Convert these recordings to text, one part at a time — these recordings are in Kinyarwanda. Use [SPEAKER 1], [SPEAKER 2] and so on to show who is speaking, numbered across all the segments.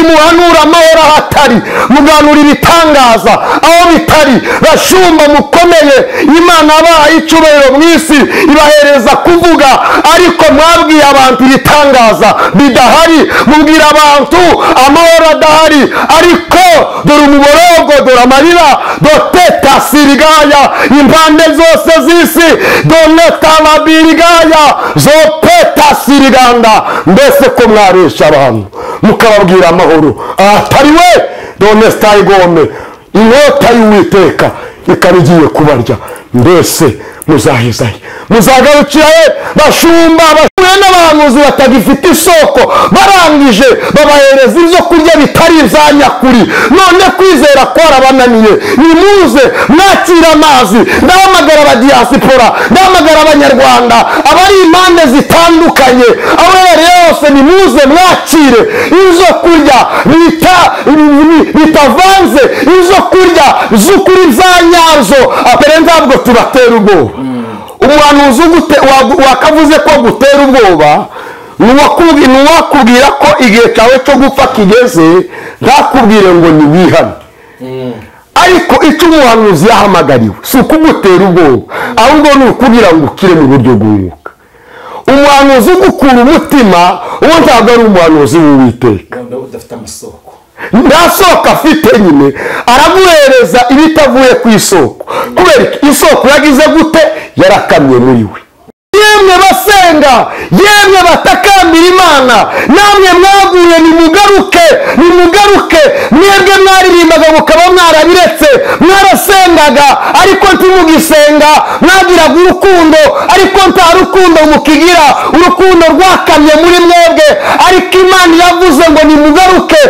[SPEAKER 1] nimuhanura amahoro ahatari, muganura ibitangaza aho bitari. Bashumba mukomeye, Imana abahaye icyubahiro mu isi, ibahereza kuvuga, ariko mwabwiye abantu ibitangaza bidahari, mubwira abantu amahoro adahari. Ariko dore umuborogo, dore amarira, doteta sirigaya impande zose z'isi, donetalabirigaya zopeta siriganda. Mbese ko mwaresha abantu mukababwira amahoro ahatari we, donestayigome inkota y'Uwiteka ikaba igiye kubarya. Mbese muzahezaye, muzagarukira he? Bashumba bashuye n'abahanuzi batagifite isoko, barangije babahereza ibyo kurya bitari ibya nyakuri. None kwizera kwarabananiye, nimuze mwakira amazi. Ndahamagara abadiyasipora, ndahamagara abanyarwanda abari impande zitandukanye, aho yari yose, nimuze mwakire ibyo kurya bitavanze, ibyo kurya z'ukuri za nyazo. Apere ntabwo tubatera ubwoba. Umuhanuzi wakavuze ko gutera ubwoba nuwakubwira ko igihe cyawe cyo gupfa kigeze, ntakubwire ngo niwihane. Ariko icyo umuhanuzi yahamagariwe si ukugutera ubwoba, ahubwo ni ukubwira ngo ukire mu buryo bw'umwuka. Umuhanuzi ugukura umutima, uwo ntabwo ari umuhanuzi w'Uwiteka. Nta soko afite, nyine araguhereza ibitavuye ku isoko. Kubera isoko yagize gute? Yarakamye muri we. Yemwe basenga, yemwe batakambira Imana, namwe mwaguye nimugaruke, nimugaruke. Mwebwe mwaririmbaga mukaba mwarabiretse, mwarasengaga ariko ntimugisenga, mwagiraga urukundo ariko nta rukundo mukigira, urukundo rwakamye muri mwebwe. Ariko Imana yavuze ngo nimugaruke,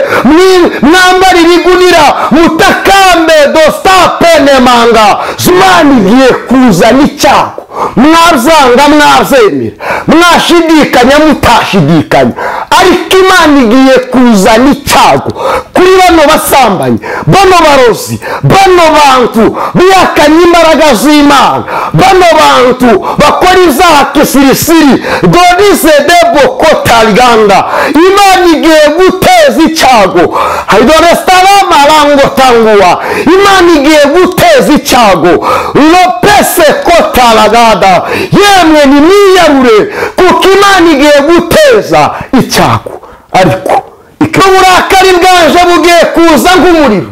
[SPEAKER 1] mwambare ibigunira, mutakambe dostapenemanga. Imana igiye kuzana icyago, mwazanga mwazemera, mwashidikanya mutashidikanya, ariko Imana igiye kuzana icyago kuri bano basambanyi, bano barozi, bano bantu bihakanye imbaraga z'Imana, bano bantu bakora ibyaha kisirisiri, donize debo kotariganda. Imana igiye guteza icyago, haidorestaramarangwa tanguwa. Imana igiye guteza icyago, lopese kotaragada. Yemwe nimwiyarure, kuko Imana igiye guteza icyago. Ariko uburakari bwaje bugiye kuza nk'umuriro.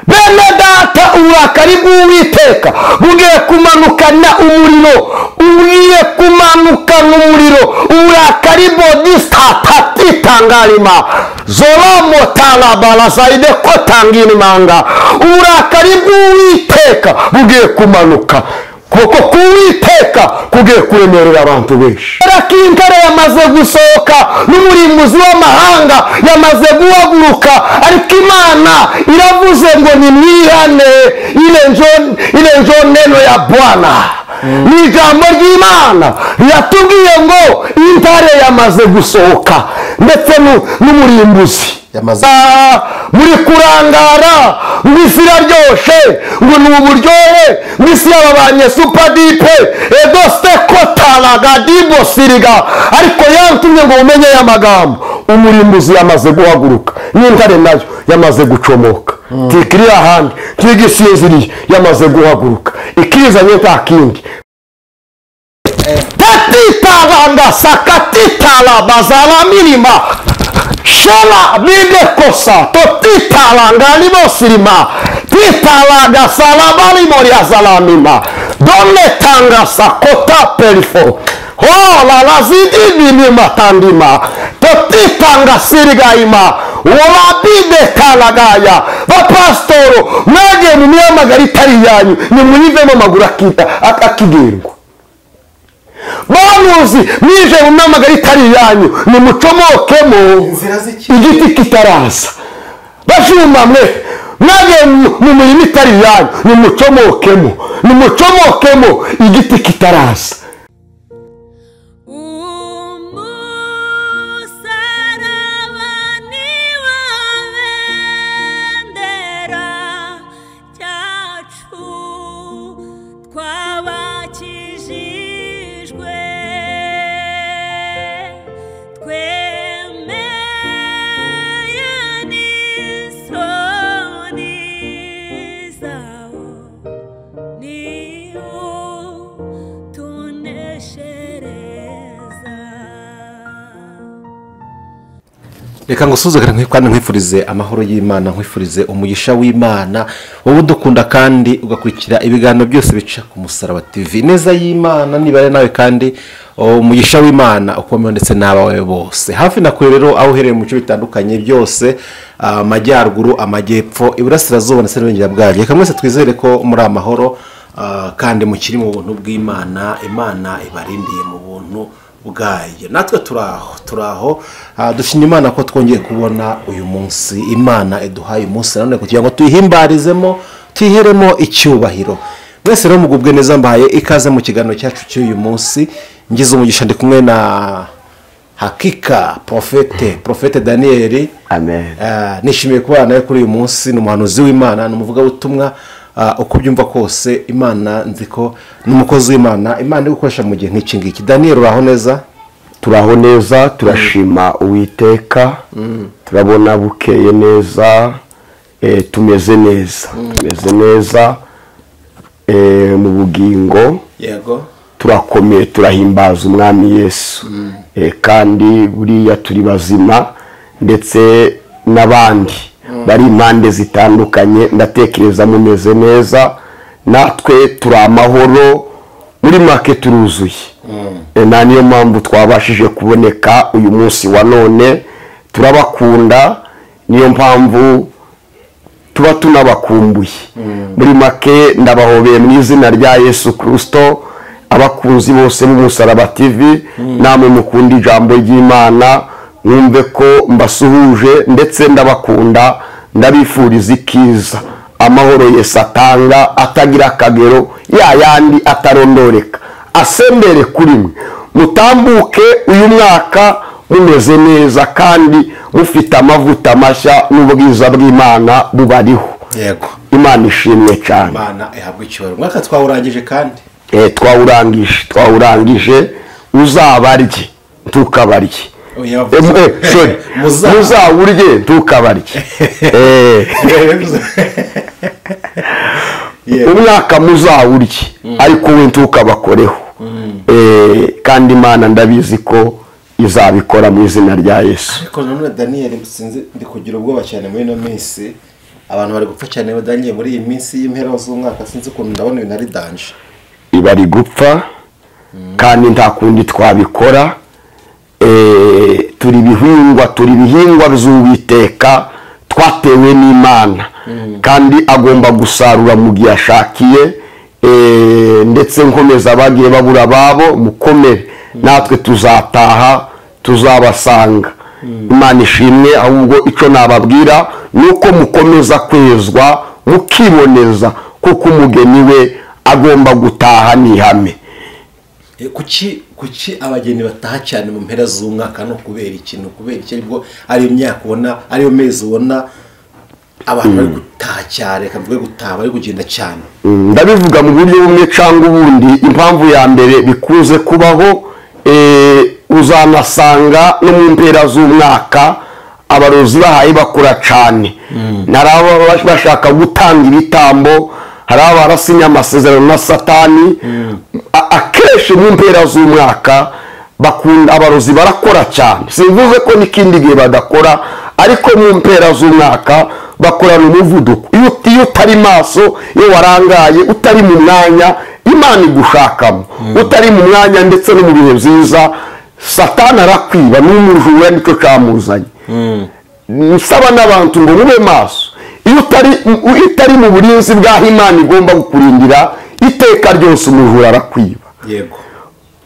[SPEAKER 1] Bene data, uburakari bw'Uwiteka bugiye kumanukana umuriro, ugiye kumanukana umuriro. Uburakari bodista tatitangarima zoromo talabala zaide kotangirimanga. Uburakari bw'Uwiteka bugiye kumanuka, kuko kuwiteka kugiye kuremerera abantu benshi. Arakinkare yamaze gusohoka, n'umurimbuzi w'amahanga yamaze guhaguruka, ariko Imana iravuze ngo nimwihane, ile njo neno ya Bwana. Ni ijambo ry'Imana riratubwiye ngo intare yamaze gusohoka, ndetse n'umurimbuzi muri kurangara, ngo isi iraryoshe, ngo ni uburyohe, ngo isi yababanye supadipe edoste kotaragadibo siriga. Ariko yantumye ngo umenye aya magambo, umurimbuzi yamaze guhaguruka, n'intare nayo yamaze gucomoka. Tikiri ahandi, tigisinziriye, yamaze guhaguruka. Ikizanye nta kindi, tatitanga sakatitala bazala minima shela bide kosa to titalanga libosirima titalaga salabali moria zalamima donne tanga sakota pelfo oh la lazidi bini matandima to titanga sirigaima wala bide talagaya bapastoro mwage mumiyamagari tari yanyu nimuyivemo magura kita akakigengo. Bamuzi nije umamagari tari yanyu nimucomokemo igiti kitaraza. Bashuma mwe mwage mumurimo itari yanyu nimucomokemo igiti kitaraza.
[SPEAKER 2] Twemeye reka ngusuzugure kandi nkwifurize amahoro y'Imana, nkwifurize umugisha w'Imana, wowe udukunda kandi ugakurikira ibiganiro byose bica ku Musaraba TV. Neza y'Imana nibare nawe kandi umugisha w'Imana ukomeye ndetse n'abawe bose. Hafi na kure rero aho uhereye mu bice bitandukanye byose, amajyaruguru, amajyepfo, iburasirazuba ndetse n'uburengera bwayo. Reka mwese twizere ko muri amahoro kandi mukiri mu buntu bw'Imana, Imana ibarindiye mu buntu bwayo. Natwe turaho dushimye Imana ko twongeye kubona uyu munsi. Imana eduhaye umunsi none kugira ngo tuyihimbarizemo, tuyiheremo icyubahiro. Mwese rero mugubwe neza, mbaye ikaze mu kiganiro cyacu cy'uyu munsi. Ngize umugisha ndi kumwe na Hakika Profete Daniel.
[SPEAKER 1] Amen.
[SPEAKER 2] Nishimiye kubana nawe kuri uyu munsi. Ni umuhanuzi w'Imana, ni umuvuga butumwa, uko byumva kose Imana nzi ko n'umukozi w'Imana Imana igukoresha mu gihe nk'iki ngiki. Daniel, uraho neza?
[SPEAKER 1] Turaho neza, turashima Uwiteka. Turabona bukeye neza, tumeze neza mu bugingo.
[SPEAKER 2] Yego.
[SPEAKER 1] Turakomeye, turahimbaza umwami Yesu. Kandi buriya turi bazima, ndetse n'abandi bari impande zitandukanye ndatekereza mumeze neza. Natwe turi amahoro, muri make turuzuye. Na niyo mpamvu twabashije kuboneka uyu munsi wa none. Turabakunda, niyo mpamvu tuba tunabakumbuye. Muri make ndabahobeye mu izina rya Yesu Kristo. Abakunzi bose b'Umusaraba TV, namwe mukunda ijambo ry'Imana, mwumve ko mbasuhuje ndetse ndabakunda, ndabifuriza ikiza, amahoro Yesu atanga atagira akagero, yandi atarondoreka, asembere kuri mwe. Mutambuke uyu mwaka mumeze neza kandi mufite amavuta mashya n'ubwiza bw'Imana bubariho.
[SPEAKER 2] Yego.
[SPEAKER 1] Imana ishimwe cyane.
[SPEAKER 2] Imana ihabwe icyubahiro. Mwaka twawurangije kandi
[SPEAKER 1] twawurangije. Uzabarye ntukabarye. Muzawurye ntukabarye. Umwaka muzawurye ariko we ntukabakoreho. Kandi Imana ndabizi ko izabikora mu izina rya Yesu.
[SPEAKER 2] Ariko none Daniel, sinzi ndi kugira ubwoba cyane muri ino minsi. Abantu bari gupfa cyane Daniel muri iyi minsi y'impera z'umwaka, sinzi ukuntu ndabona ibintu ari danje.
[SPEAKER 1] Bari gupfa kandi nta kundi twabikora. Turi ibihingwa by'Uwiteka, twatewe n'Imana, kandi agomba gusarura mu gihe ashakiye. Ndetse nkomeza abagiye babura babo, mukomere, natwe tuzataha, tuzabasanga. Imana ishimwe. Ahubwo icyo nababwira ni uko mukomeza kwezwa, mukiboneza, kuko umugeni we agomba gutaha n'ihame.
[SPEAKER 2] Kuki abageni bataha cyane mu mpera z'umwaka? No kubera ikintu, kubera iki aribwo ari imyaka ubona, ariyo mezi ubona abantu bari gutaha cyane, kavuga gutaha bari kugenda cyane.
[SPEAKER 1] Ndabivuga mu buryo bumwe cyangwa ubundi. Impamvu ya mbere bikuze kubaho, uzanasanga no mu mpera z'umwaka abarozi bahaye bakora cyane. Naraba bashaka gutanga ibitambo, hari abarasinye amasezerano na Satani. Akenshi mu mpera z'umwaka bakunda abarozi barakora cyane. Simvuze ko n'ikindi gihe badakora, ariko mu mpera z'umwaka bakorana umuvuduko. Iyo utari maso, iyo warangaye, utari mu mwanya Imana igushakamo, utari mu mwanya ndetse no mu bihe byiza, Satani arakwiba. N'umujura nicyo cyamuzanye. Nsaba n'abantu ngo mube maso. Iyo utari mu burinzi bw'aho Imana igomba gukurindira, iteka ryose umujura arakwiba.
[SPEAKER 2] Yego.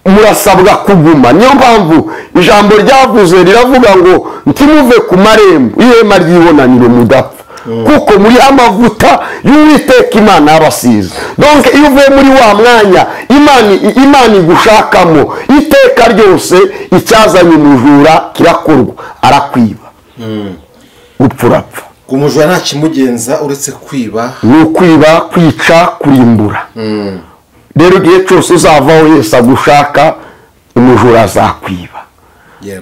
[SPEAKER 1] Murasabwa kuguma. Niyo mpamvu ijambo ryavuze riravuga ngo ntimuve ku marembo y'ihema ry'ibonaniro mudapfa, kuko muri amavuta y'Uwiteka Imana yabasize. Donc iyo uvuye muri wa mwanya Imana igushakamo, iteka ryose icyazanye umujura kirakorwa, arakwiba. Upfurapfa.
[SPEAKER 2] Umujura nta kimugenza uretse kwiba.
[SPEAKER 1] Ni ukwiba, kwica, kurimbura. Rero igihe cyose uzavaho Yesu agushaka, umujura azakwiba.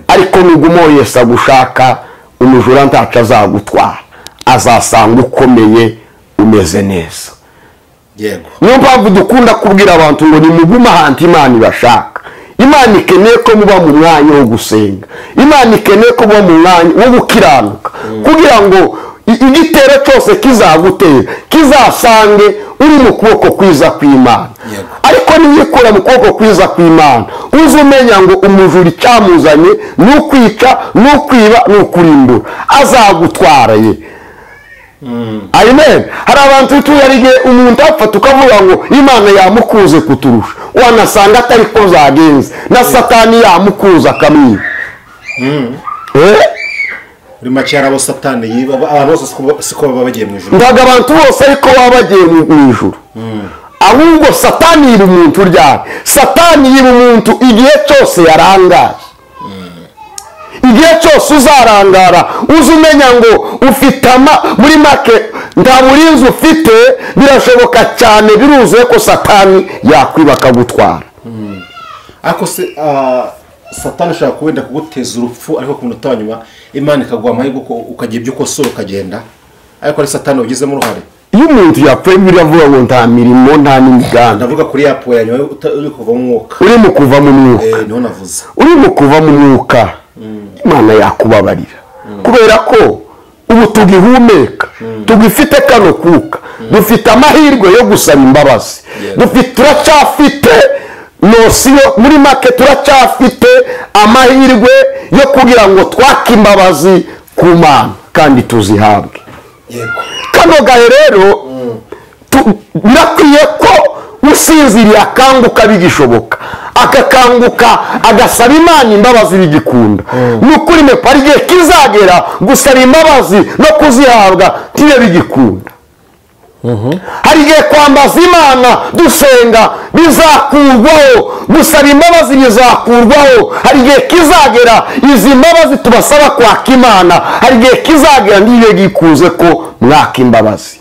[SPEAKER 1] Ariko nugumaho Yesu agushaka, umujura ntacyo azagutwara, azasanga ukomeye, umeze neza.
[SPEAKER 2] Yego.
[SPEAKER 1] Niyo mpamvu dukunda kubwira abantu ngo nimuguma ahantu Imana ibashaka. imana ikeneye ko muba mu mwanya wo gusenga, imana ikeneye ko muba mu mwanya wo gukiranuka kugira ngo igitero cyose kizagutera kizasange uri mu kuboko kwiza kw'Imana. Ariko niyikura mu kuboko kwiza kw'Imana uzi umenya ngo umujura icyamuzanye ni ukwica, ni ukwiba, ni ukurimbura, azagutwara ye. Amen. Hari abantu tuyarige umuntu apfa tukavuga ngo Imana yamukuze kuturusha, wanasanga atari ko zagenze na Satani yamukuza akamwiba.
[SPEAKER 2] Muri make hari abo Satani yiba, abantu bose siko baba bagiye mu ijuru.
[SPEAKER 1] Ndaga abantu bose ariko baba bagiye mu ijuru. Ahubwo Satani yiba umuntu ryari? Satani yiba umuntu igihe cyose yarangaye. Igihe cyose uzarangara uzi umenya ngo ufite muri make nta burinzi ufite, birashoboka cyane biruzuye ko Satani yakwiba akagutwara.
[SPEAKER 2] Ariko se Satani ashaka kuwenda kuguteza urupfu, ariko ku munota wa nyuma Imana ikaguha amahirwe ukagira ibyo ukosora ukagenda, ariko ari Satani wagizemo uruhare.
[SPEAKER 1] Iyo umuntu yapfuye biravuga ngo nta mirimo nta n'imigambi.
[SPEAKER 2] Ndavuga kuri yapfuye nyuma uri kuva mu mwuka.
[SPEAKER 1] Uri mu kuva mu mwuka.
[SPEAKER 2] Niho navuze.
[SPEAKER 1] Uri mu kuva mu mwuka. Imana yakubabarira kubera ko ubu tugihumeka, tugifite kano kuka, dufite amahirwe yo gusaba imbabazi, turacyafite nosiyo, muri make turacyafite amahirwe yo kugira ngo twake imbabazi ku Mana kandi tuzihabwe. Kano gahe rero birakwiye ko usinziriye akanguka bigishoboka, akakanguka agasaba Imana imbabazi bigikunda. Nukuri mepa ari igihe kizagera gusaba imbabazi no kuzihabwa tibe bigikunda. Hari igihe kwambaza Imana dusenga bizakurwaho, gusaba imbabazi bizakurwaho. Hari igihe kizagera izi mbabazi tubasaba kwaka Imana, hari igihe kizagera ntibe gikuze ko mwaka imbabazi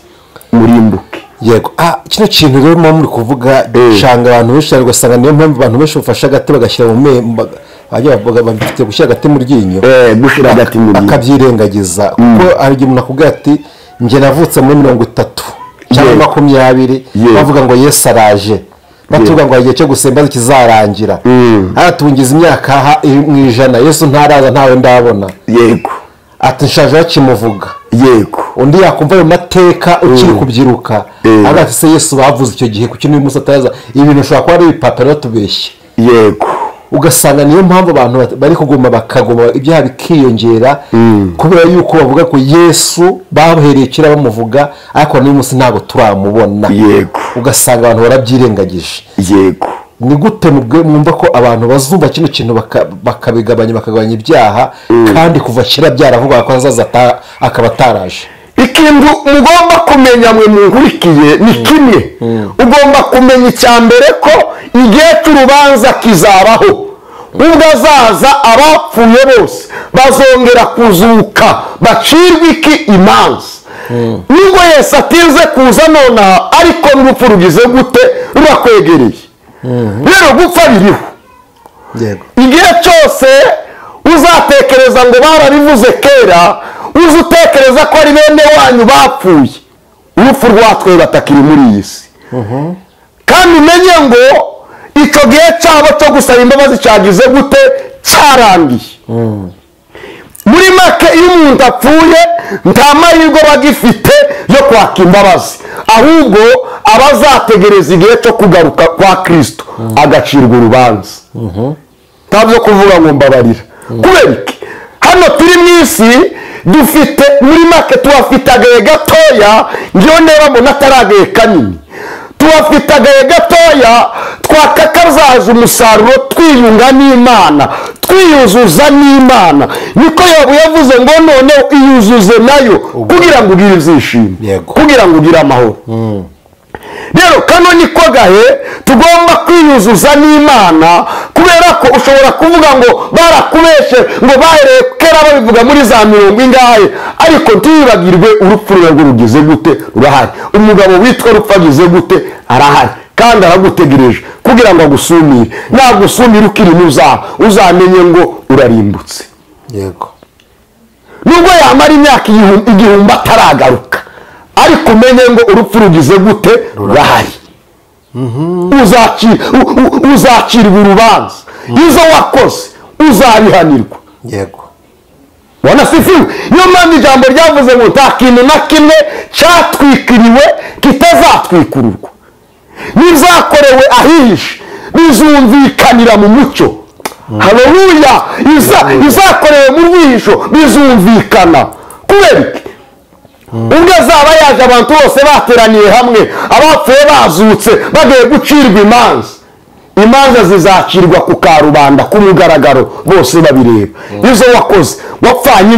[SPEAKER 1] murimbuke.
[SPEAKER 3] Yego, kino kintu rero muri kuvuga shanga abantu benshi ugasanga niyo mpamvu abantu benshi bafasha agati bagashyira mu bajya bafite gushyira agati mu ryinyo,
[SPEAKER 1] gushira agati mu ryinyo
[SPEAKER 3] akabyirengagiza, kuko hari igihe umuntu akubwira ati njye navutse muri 30 cyangwa 20 bavuga ngo Yesu araje, batuvuga ngo igihe cyo gusemba kizarangira, atungiza imyaka mu 100 Yesu ntaraza ntawe ndabona.
[SPEAKER 1] Yego,
[SPEAKER 3] ati nshaje bakimuvuga.
[SPEAKER 1] Yego,
[SPEAKER 3] undi yakumva ayo mateka ukiri kubyiruka agati se Yesu bavuze icyo gihe kuki n'uyu musa ataza ibintu ushobora kuba ari ibipapuro tubeshye.
[SPEAKER 1] Yego,
[SPEAKER 3] ugasanga niyo mpamvu abantu bari kuguma bakagoma ibyaha bikiyongera kubera yuko bavuga ko Yesu bahereye kera bamuvuga, ariko n'uyu musi ntago turamubona.
[SPEAKER 1] Yego,
[SPEAKER 3] ugasanga abantu barabyirengagije.
[SPEAKER 1] Yego,
[SPEAKER 3] ni gute mwumva ko abantu bazumva kino kintu bakagabanya ibyaha kandi kuva kera byaravuga ko azaza akaba ataraje?
[SPEAKER 1] Ikintu mugomba kumenya mwe munkurikiye ni kimwe, ugomba kumenya icyambere ko igihe cy'urubanza kizabaho, ubwo azaza abapfuye bose bazongera kuzuka bacirwa imanza. Nubwo Yesu atinze kuza nonaha, ariko n'urupfu rugize gute rurakwegereye. Rero gupfa biriho. Igihe cyose uzatekereza ngo barabivuze kera, uzi utekereza ko ari bene wanyu bapfuye, urupfu rwatwe batakiri muri iyi si. Kandi umenye ngo icyo gihe cyabo cyo gusaba imbabazi cyagize gute cyarangiye. Muri make iyo umuntu apfuye nta mahirwe bagifite yo kwaka imbabazi, ahubwo abazategereza igihe cyo kugaruka kwa Kristo agacirwa urubanza. Ntabyo kuvuga ngo mbabarira. Kubera iki? Hano turi mu isi dufite muri make tuhafite agahe gatoya, ngiyo ndeba mbona atari agahe kanini. Tuhafite agahe gatoya twakakazaza umusaruro twiyunga n'Imana, twiyuzuza n'Imana. Niko Yobu yavuze ngo none iyuzuze nayo kugira ngo ugire ibyishimo, kugira ngo ugire amahoro. Rero kano niko gahe tugomba kwiyuzuza n'Imana, kubera ko ushobora kuvuga ngo barakubeshe ngo bahereye kera babivuga muri za 40 ingahe, ariko ntibagirwe urupfu rwo rugize gute rurahari. Umugabo witwa Rupfu agize gute arahari kandi aragutegereje kugira ngo agusumire. Nagusumire ukiri muzaha uzamenye ngo urarimbutse.
[SPEAKER 3] Yego,
[SPEAKER 1] nubwo yamara imyaka igihumbi ataragaruka, ariko umenye ngo urupfu rugize gute rurahari. Uzacirwa urubanza. izo wakoze uzabihanirwa.
[SPEAKER 3] yego
[SPEAKER 1] wanasifiwe. niyo mpamvu ijambo ryavuze ngo nta kintu na kimwe cyatwikiriwe kitazatwikururwa, n'izakorewe ahihishe bizumvikanira mu mucyo. haleluya. izakorewe mu rwihisho bizumvikana. kubera iki? ubwo azaba yaje abantu bose bateraniye hamwe, abapfuye bazutse bagiye gucirwa imanza zizacirwa ku karubanda ku mugaragaro, bose babireba. izo wakoze wapfanye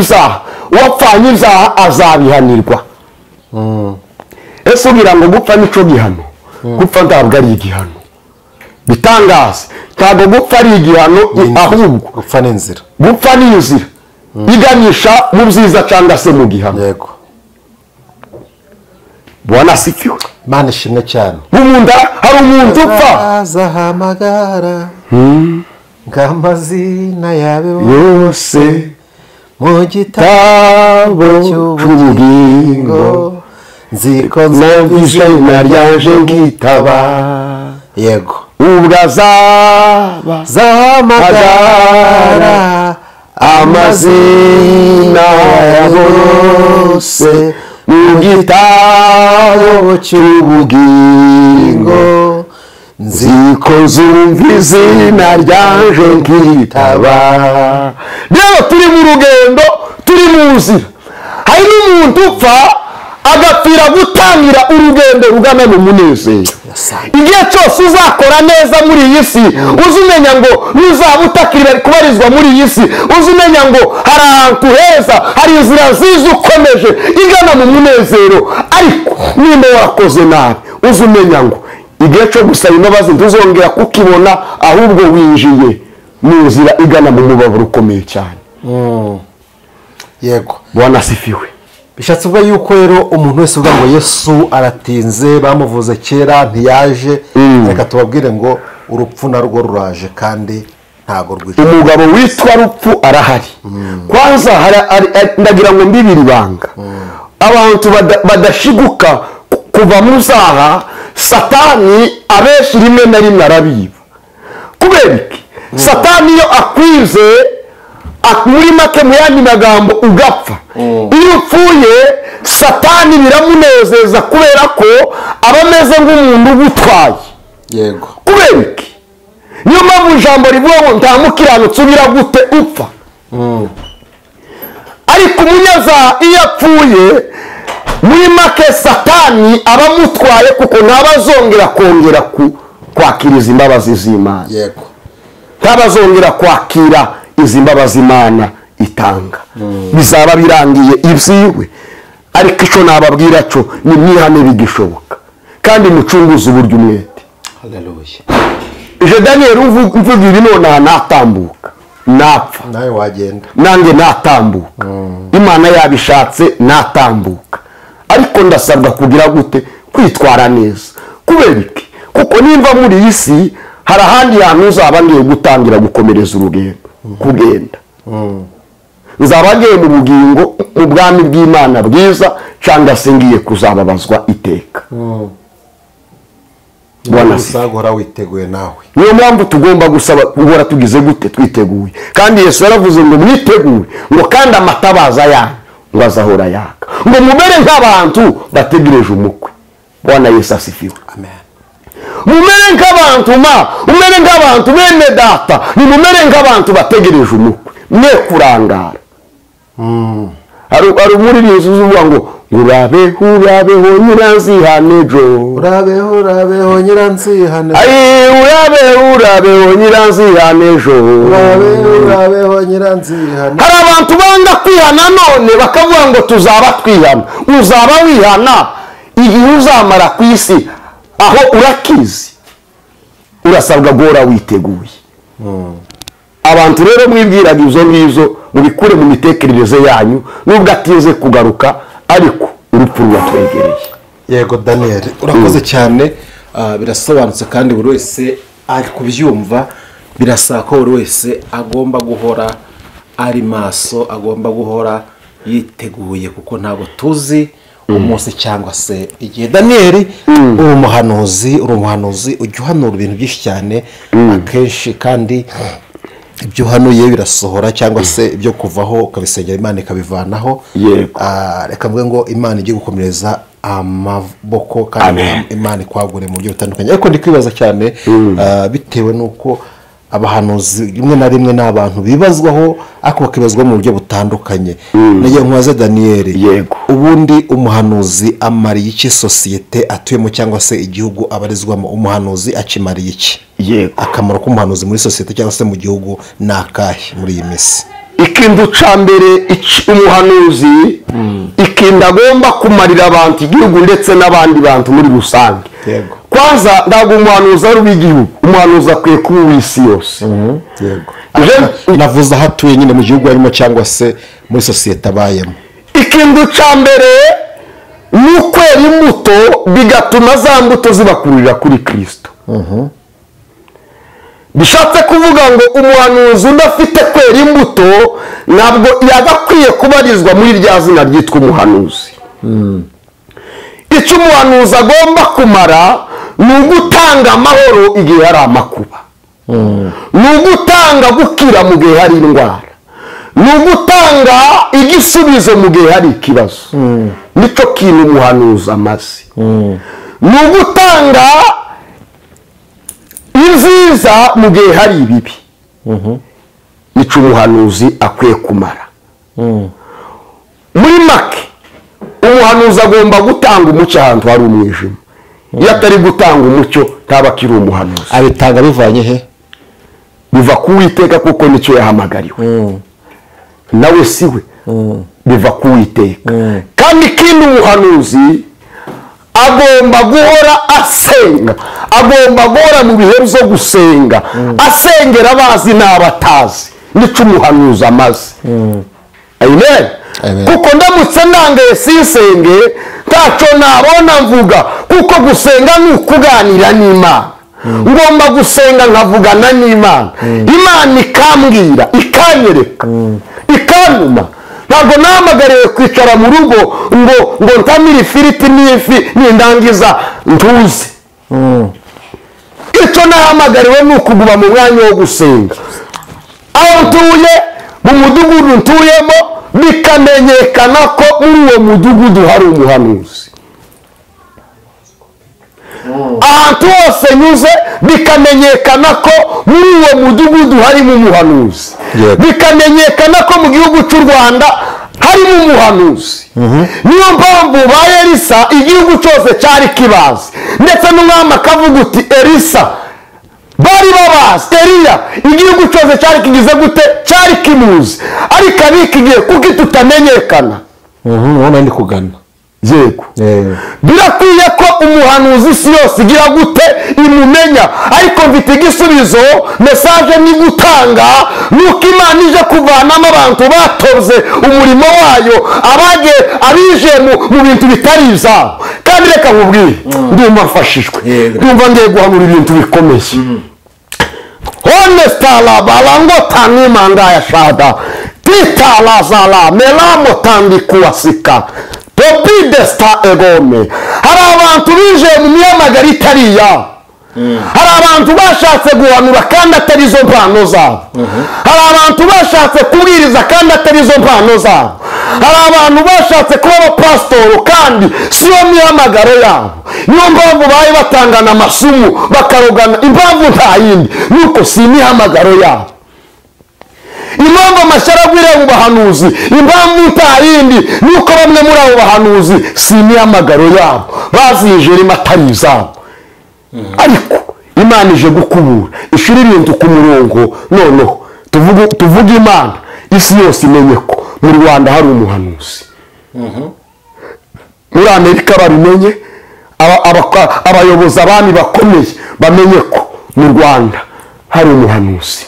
[SPEAKER 1] ibyaha azabihanirwa. ese ugira ngo gupfa nico gihano? gupfa ntabwo ari igihano. bitangaze, ntabwo gupfa ari igihano, ahubwo
[SPEAKER 3] gupfa ni inzira
[SPEAKER 1] iganisha mu byiza cyangwa se mu gihano.
[SPEAKER 3] yego
[SPEAKER 1] bwana sifiwe.
[SPEAKER 3] Imana ishimwe cyane.
[SPEAKER 1] hari umuntu upfa
[SPEAKER 3] azahamagara ng'amazina yawe
[SPEAKER 1] yose
[SPEAKER 3] mu gitabo cy'ubugingo, nziko
[SPEAKER 1] numvise izina ryaje ngitaba.
[SPEAKER 3] yego
[SPEAKER 1] ubwo azahamagara amazina yabo yose mu gitabo cy'ubugingo, nziko zumva izina ryaje nkitaba. rero turi mu rugendo, turi mu nzira. hari n'umuntu upfa agapfira gutangira urugendo rugana mu munezero. igihe cyose uzakora neza muri iyi si, uzi umenya ngo nuzaba utakiri kubarizwa muri iyi si, uzi umenya ngo hari ahantu heza, hari inzira nziza ukomeje igana mu munezero. ariko niba wakoze nabi, uzi umenya ngo igihe cyo gusaba imbabazi ntuzongera kukibona, ahubwo winjiye mu nzira igana mu mubabaro ukomeye cyane.
[SPEAKER 3] yego
[SPEAKER 1] bwana sifiwe.
[SPEAKER 3] bishatse kuvuga yuko rero umuntu wese uvuga ngo Yesu aratinze, bamuvuze kera ntiyaje, reka tubabwire ngo urupfu narwo ruraje kandi ntago rwica.
[SPEAKER 1] umugabo witwa rupfu arahari. kwanza ndagira ngo mbibiri banga abantu badashiguka kuva mu zaha. satani abenshi rimwe na rimwe arabiba. kubera iki? satani iyo akwize muri make, mu yandi magambo ugapfa. iyo upfuye satani biramunezeza kubera ko aba ameze nk'umuntu ugutwaye.
[SPEAKER 3] yego
[SPEAKER 1] kubera iki? niyo mpamvu ijambo rivuga ngo nta mukiranutsi ubira gute upfa. ariko umunyazaha iyo apfuye muri make satani aba amutwaye, kuko ntabazongera kongera kwakira izi mbabazi z'Imana.
[SPEAKER 3] yego
[SPEAKER 1] ntabazongera kwakira izi mbabazi Imana itanga. bizaba birangiye ibyiwe. ariko icyo nababwira cyo ni mwihane bigishoboka, kandi mucunguze uburyo umwete.
[SPEAKER 3] haleluya.
[SPEAKER 1] je Daniel mvuga ibi nonaha natambuka napfa,
[SPEAKER 3] nawe wagenda,
[SPEAKER 1] nange natambuka. Imana yabishatse natambuka. ariko ndasabwa kugira gute? kwitwara neza. kubera iki? kuko nimva muri iyi si hari ahandi hantu uzaba ngiye gutangira gukomereza urugendo kugenda. nzaba ngiye mu bugingo, mu bwami bw'Imana bwiza, cyangwa se ngiye kuzababazwa iteka.
[SPEAKER 3] uzagora witeguye nawe.
[SPEAKER 1] niyo mpamvu tugomba gusaba guhora tugize gute? twiteguye. kandi Yesu yaravuze ngo mwitegure, ngo kandi amatabaza yanyu ngo azahora yaka, ngo mubere nk'abantu bategereje umukwe. Bwana Yesu asifiwe.
[SPEAKER 3] amen.
[SPEAKER 1] mumere nk'abantu umere nk'abantu bene data, nimumere nk'abantu bategereje umukwe, mwe kurangara. hari umuririmbyi uvuga ngo urabeho nyiranzihane jo,
[SPEAKER 3] urabeho nyiranzihane,
[SPEAKER 1] urabeho nyiranzihane jo,
[SPEAKER 3] urabeho nyiranzihane.
[SPEAKER 1] hari abantu banga kwihana none bakavuga ngo tuzaba twihana. uzaba wihana igihe uzamara ku isi, aho urakizi. urasabwa guhora witeguye. abantu rero mwibwiraga izo ngizo mubikure mu mitekerereze yanyu, nubwo atinze kugaruka, ariko urupfu ruratwegereye.
[SPEAKER 3] yego Daniel, urakoze cyane. birasobanutse kandi buri wese ari kubyumva. birasaba ko buri wese agomba guhora ari maso, agomba guhora yiteguye, kuko ntabwo tuzi umunsi cyangwa se igihe. Daniyeli uri umuhanuzi ujya uhanura ibintu byinshi cyane akenshi, kandi ibyo uhanuye birasohora cyangwa se ibyo kuvaho ukabisengera Imana ikabivanaho. Reka mvuge ngo Imana igiye gukomereza amaboko kandi Imana ikwagure mu buryo butandukanye. Ariko ndi kwibaza cyane bitewe n'uko abahanuzi rimwe na rimwe ni abantu bibazwaho ariko bakibazwa mu buryo butandukanye. Nagiye nkubaze Daniyeli, ubundi umuhanuzi amariye iki sosiyete atuyemo cyangwa se igihugu abarizwamo? Umuhanuzi akimariye iki? Akamaro k'umuhanuzi muri sosiyete cyangwa se mu gihugu ni akahe muri iyi minsi?
[SPEAKER 1] Ikintu cya mbere umuhanuzi ikintu agomba kumarira abantu, igihugu ndetse n'abandi bantu muri rusange. Kwanza ntabwo umuhanuzi ari uw'igihugu, umuhanuzi akwiye kuba uw'isi yose.
[SPEAKER 3] Navuze aho atuye nyine mu gihugu arimo cyangwa se muri sosiyete abayemo.
[SPEAKER 1] Ikintu cya mbere ni ukwera imbuto bigatuma za mbuto zibakururira kuri Kristo. Bishatse kuvuga ngo umuhanuzi udafite kwera imbuto ntabwo yagakwiye kubarizwa muri rya zina ryitwa umuhanuzi. Icyo umuhanuzi agomba kumara ni ugutanga amahoro igihe hari amakuba, ni ugutanga gukira mu gihe hari indwara, ni ugutanga igisubizo mu gihe hari ikibazo. Nicyo kintu umuhanuzi amaze. Ni ugutanga inziza mu gihe hari ibibi. Nicyo umuhanuzi akwiye kumara. Muri make umuhanuzi agomba gutanga umucyo ahantu hari umwijima. Iyo atari gutanga umucyo ntaba akiri umuhanuzi.
[SPEAKER 3] Abitanga bivanye he?
[SPEAKER 1] Biva ku Uwiteka kuko nicyo yahamagariwe. Nawe si we, biva ku Uwiteka. Kandi ikindi umuhanuzi agomba guhora asenga, agomba guhora mu bihe byo gusenga, asengera abazi n'abatazi. Nicyo umuhanuzi amaze. Amen. Kuko ndamutse ndangaye sinsenge ntacyo nabona mvuga, kuko gusenga ni ukuganira n'Imana. Ngomba gusenga nkavugana n'Imana, Imana ikambwira, ikanyereka, ikantuma. Ntabwo nahamagariwe kwicara mu rugo ngo ntamire ifiriti n'ifi nindangiza ntuze. Icyo nahamagariwe ni ukuguma mu mwanya wo gusenga. Aho ntuye mu mudugudu ntuyemo bikamenyekana ko muri uwo mudugudu hari umuhanuzi. Ahantu hose nyuze bikamenyekana ko muri uwo mudugudu harimo umuhanuzi. Bikamenyekana ko mu gihugu cy'u Rwanda harimo umuhanuzi. Niyo mpamvu ba Elisa igihugu cyose cyari kibazi, ndetse n'umwami akavuga uti Elisa bari babazi, Eliya igihugu cyose cyari kigize gute, cyari kimuzi. Ariko abiki gihe kuko tutamenyekana.
[SPEAKER 3] Ubona ndi kugana.
[SPEAKER 1] Yego. Birakwiye ko umuhanuzi isi yose igira gute imumenya. Ariko mfite igisubizo, message ni gutanga nuko Imana ije kuvanamo abantu batoze umurimo wayo, abije mu bintu bitari izabo. Kandi reka nkubwire, ndumva mfashishwe, ndumva ngiye guhanura ibintu bikomeye. Honestala balango tani manda ya shada tita lazala melamo tandi kuwasika topide sta egome. Hari abantu bije mu miyamagara itariya, hari abantu bashatse guhanura kandi atari zo mpano zabo, hari abantu bashatse kubwiriza kandi atari zo mpano zabo, hari abantu bashatse kuba abapasitoro kandi siyo miyamagaro yabo. Niyo mpamvu baye batangana amasumu bakarogana. Impamvu nta yindi nuko si imihamagaro yabo. Impamvu amashyaragwire mu bahanuzi, impamvu nta yindi nuko bamwe muri abo bahanuzi si imihamagaro yabo, bazinjira atari izabo. Ariko Imana ije gukubura, ishira ibintu ku murongo. Noneho tuvuge Imana, isi yose imenye ko mu Rwanda hari umuhanuzi. Muri Amerika babimenye, abayobozi abami bakomeye bamenye ko mu Rwanda hari umuhanuzi.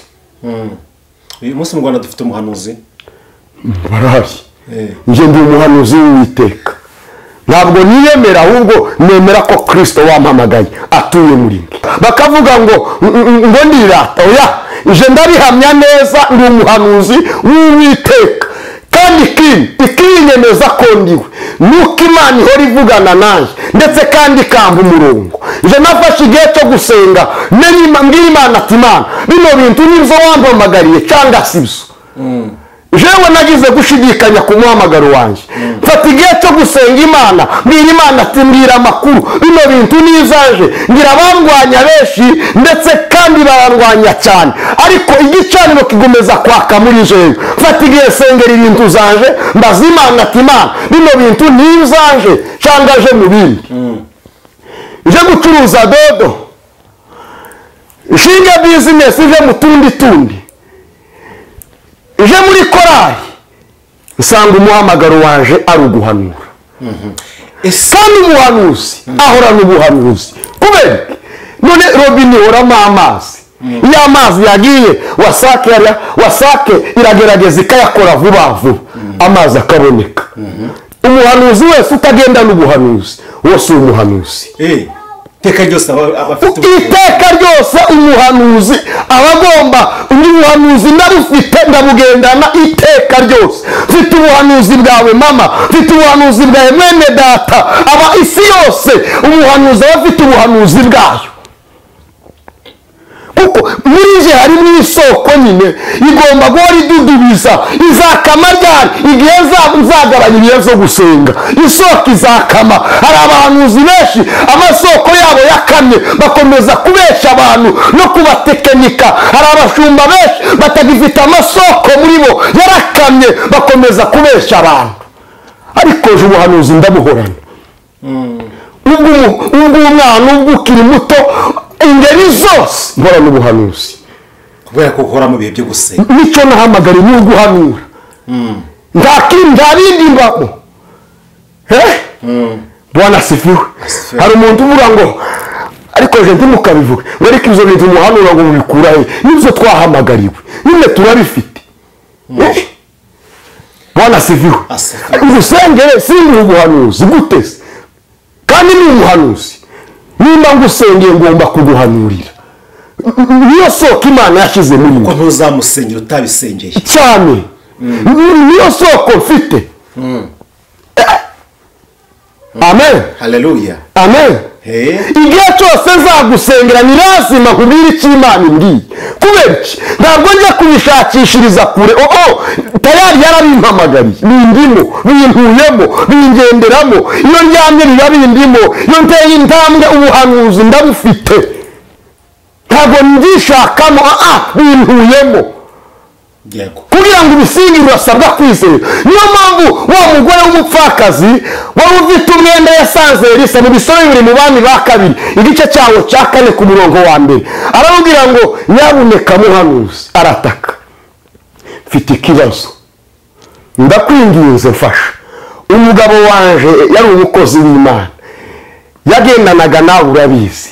[SPEAKER 3] Uyu munsi mu Rwanda dufite umuhanuzi
[SPEAKER 1] barahari. Nje ndi umuhanuzi w'Uwiteka. Ntabwo niyemera, ahubwo nemera ko Kristo wampamagaye atuye muri mwe. Bakavuga ngo ndirata, oya, nje ndabihamya neza ndi umuhanuzi w'Uwiteka. kandi ikinyemeza ko ndiwe nuko Imana ihora ivugana nanjye ndetse kandi ikamba umurongo. Je nafashe igihe cyo gusenga mbwira Imana ati Imana bino bintu nibyo wampamagariye cyangwa si byo. Jewe nagize gushidikanya ku muhamagaro wanjye, mfata igihe cyo gusenga Imana mbwira Imana ati mbwira amakuru bino bintu nizaje ngira abandwanya benshi ndetse kandi barandwanya cyane, ariko igicaniro kigomeza kwaka muri jewe. Mfata igihe sengera ibintu zanje mbaza Imana ati Imana bino bintu nizaje cyangwa je mu bindi. Je gucuruza dodo, nshinga business je mu tundi je muri korali nsanga umuhamagaro wanje ari uguhanura. Kandi umuhanuzi ahorana ubuhanuzi kubera none robine ihoramo amazi. Iyo amazi yagiye wasake iragerageza ikayakora vuba vuba amazi akaboneka. Umuhanuzi wese utagenda n'ubuhanuzi wose umuhanuzi.
[SPEAKER 2] iteka
[SPEAKER 1] ryose umuhanuzi abagomba umuhanuzi narufite ndabugendana iteka ryose. Mfite ubuhanuzi bwawe mama, mfite ubuhanuzi bwawe mwene data, aba isi yose umuhanuzi aba afite ubuhanuzi bwayo. Kuko muri je harimo isoko nyine igomba guhora idudubiza izakama ryari igihe nzagabanya ibihe byo gusenga. Isoko izakama. Hari abahanuzi benshi amasoko yabo yakamye bakomeza kubesha abantu no kubatekinika. Hari abashumba benshi batagifite amasoko muri bo yarakamye bakomeza kubesha abantu, ariko je ubuhanuzi ndabuhorana. Ubwo umwana ukiri muto ingeri zose mbora n'ubuhanuzi
[SPEAKER 2] kubera ko ukora mu bihe byo gusenga.
[SPEAKER 1] Nicyo nahamagariye ni uguhanura. Nta bindi mbamo. Bwana sifiwe. Hari umuntu uvuga ngo ariko je ntimukabivuge ngo ariko ibyo bintu muhanura ngo mubikura he, nibyo twahamagariwe nyine turabifite. Bwana sifiwe. Ngusengere singi ubuhanuzi gutese kandi ni umuhanuzi. Nimba ngusengeye ngomba kuguhanurira. Niyo soko Imana yashyize muri mwe.
[SPEAKER 2] Ko ntuzamusengera utabisengeye
[SPEAKER 1] cyane. Niyo soko mfite. Amen.
[SPEAKER 2] Haleluya.
[SPEAKER 1] Amen. Igihe cyose nzagusengera ni lazima nkubwire icyo Imana imbwiye. Kubera iki? Ntabwo njya kubishakishiriza kure. Tayari yarabimpamagariye. Bindimo, bintuyemo, bingenderamo. Iyo ndyamye biba bindimo. Iyo nteye intambwe ubuhanuzi ndabufite. Ntabwo ndishakamo bintuyemo. Kugira ngo ubisingire urasabwa kwizera. Niyo mpamvu wa mugore w'umupfakazi wari ufite umwenda yasanze Elisa mu bisoro bibiri mu bami ba kabiri igice cyawo cya 4 ku murongo wa mbere aramubwira ngo nyabuneka muhanuzi. Arataka, mfite ikibazo ndakwinginze mfasha. Umugabo wanje yari umukozi w'Imana yagendanaga nawe urabizi,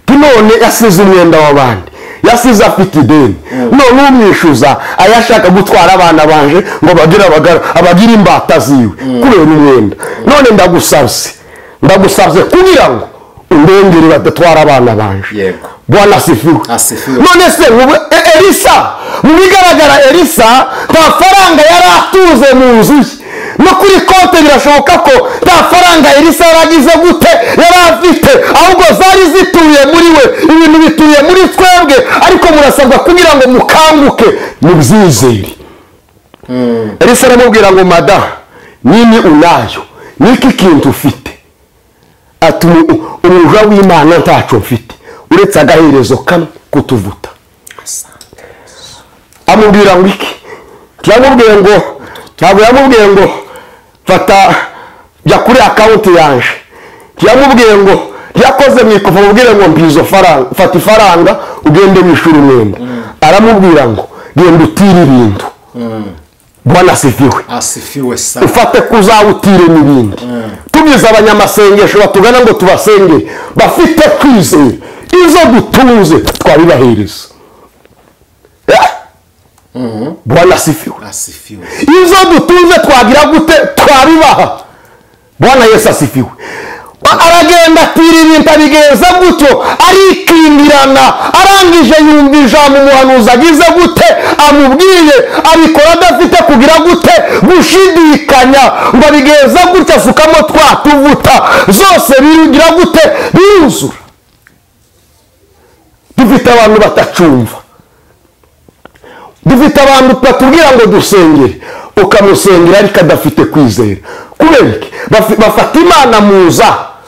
[SPEAKER 1] none yasize umwenda w'abandi, yasize afite ideni, none umwishyuza ayashaka gutwara abana banje ngo abagira imbata ziwe kubera umwenda. None ndagusabye kugira ngo undengere badatwara abana banje. Bwana sifiwe. None se Elisa mu bigaragara Elisa nta faranga yari atuze mu nzu ye, no kuri konti birashoboka ko nta faranga Elisa yaragize gute yari afite, ahubwo zari zituye muri we. Ibintu bituye muri twebwe, ariko murasabwa kugira ngo mukanguke mubyizere. Elisa aramubwira ngo mada nini unayo, niki kintu ufite? Ati umuja w'Imana ntacyo mfite uretse agaherezo kamwe kutuvuta. Amubwira ngo iki? Ntabwo yamubwiye ngo fata jya kuri akawunti yanje. Yamubwiye ngo yakoze mu ikofa mubwire ngo mbizo faranga, fata ifaranga ugende wishura umwenda. Aramubwira ngo genda utire ibintu. Bwana asifiwe
[SPEAKER 2] sana.
[SPEAKER 1] Ufate kuzawutire n'ibindi. Tubiza abanyamasengesho batugana ngo tubasenge bafite kwizera. Izo dutunze twabibahereza. Bwana asifiwe. Izo dutunze twagira gute twabibaha. Bwana Yesu asifiwe. aragenda atira ibintu abigenza gutyo arikimbirana, arangije yumva ijambo umuhanuzi agize gute amubwiye, abikora adafite kugira gute gushidikanya, ngo abigenza gutya asukamo twa tuvuta zose birugira gute biruzura. Dufite abantu batacumva, dufite abantu batubwira ngo dusengere, ukamusengera ariko adafite kwizera. Kubera iki? Bafata Imana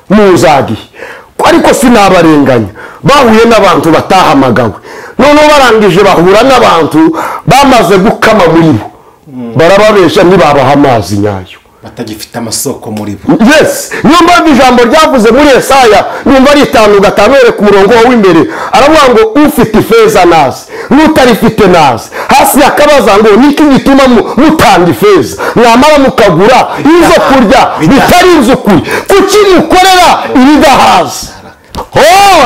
[SPEAKER 1] muzagiye, ariko sinabarenganya, bahuye n'abantu batahamagawe, noneho barangije bahura n'abantu bamaze gukama muri bo, barababesha ntibabaha amazi nyayo,
[SPEAKER 3] batagifite amasoko muri bo.
[SPEAKER 1] Yes, niyo mpamvu ijambo ryavuze muri Yesaya numva ari 5:5 ku murongo w'imbere, aravuga ngo ufite ifeza nazi, n'utarifite nazi. Hasi akabaza ngo niki gituma mutanga ifeza mwamara mukagura izo kurya bitari izukuri, kuki mukorera ibidahaza?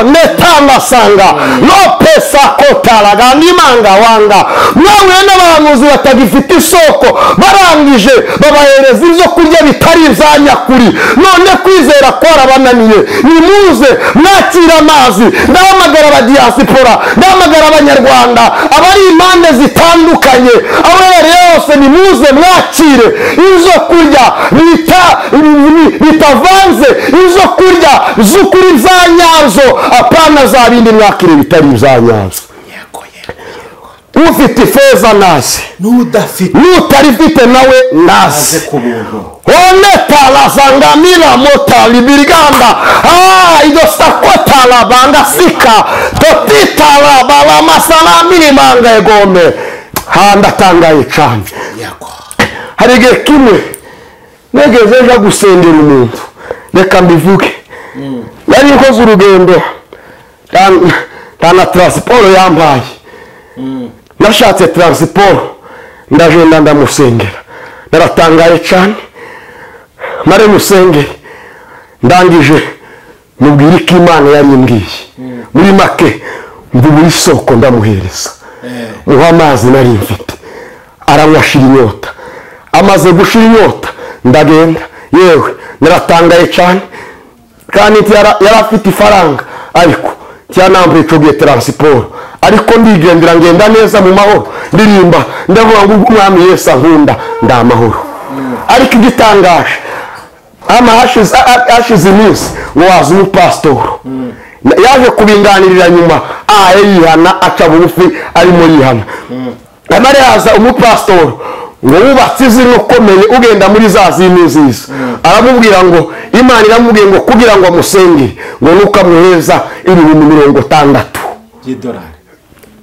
[SPEAKER 1] Netama sanga no pesa kotaraga nimanga wanga. Mwawe n'abahanuzi batagifite isoko, barangije babahereza izo kurya bitari izanyakuri, none kwizera kwarabananiye. Nimuze mwakira amazi, ndahamagara abadiaspora, ndahamagara abanyarwanda abari impande zitandukanye, aho yose nimuze mwakire izo kurya bitavanze, izo kurya z'ukuri zanyazo, apana za bindi mwakire bitari izanyazo. Ufite ifeza nazi, n'utarifite nawe nazi. Tarazangamira motali biriganda idosakotala banga sika totitala bala masalamiri manga egome. Ndatangaye cyane. Hari igihe kimwe negeze nja gusengera umuntu, reka mbivuge, yari nkoze urugendo na transport yampaye, nashatse transport ndagenda ndamusengera, naratangaye cyane, mare musenge ndangije mubwira ko Imana yari imbwiye, muri make mvuye isoko ndamuhereza, muha amazi nari mfite, aramwashira inyota. Amaze gushira inyota ndagenda, yewe naratangaye cyane, kandi yari afite ifaranga ariko cyanambuye cyo gihe transport, ariko ndigendera ngenda neza mu mahoro, ndirimba ndavuga ngo umwami Yesu ankunda ndamahoro. Ariko igitangaje hashize iminsi ngo waza umupasitoro yaje kubinganirira nyuma, yihana aca bugufi arimo yihana. Amare yaza umupasitoro ngo wubatse izina ukomeye ugenda muri za zindi nziza, aramubwira ngo Imana iramubwiye ngo kugira ngo amusengere ngo nuko amuheza ibihumbi 60
[SPEAKER 3] y'idolari,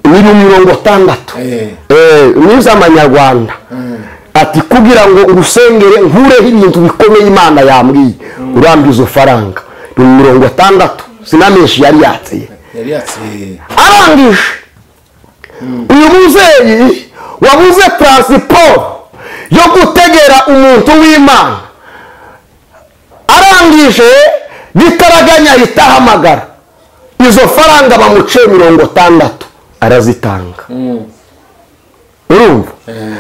[SPEAKER 1] ibihumbi 60 n'iz'amanyarwanda. Ati kugira ngo urusengere nkureho ibintu bikomeye Imana yambwiye, urambiza izo faranga 60, sinamenshi yari yatse. Arangije uyu muzeyi wabuze transport yo gutegera umuntu w'Imana, arangije bitaraganya itahamagara izo faranga bamuce 60 arazitanga. Urumva?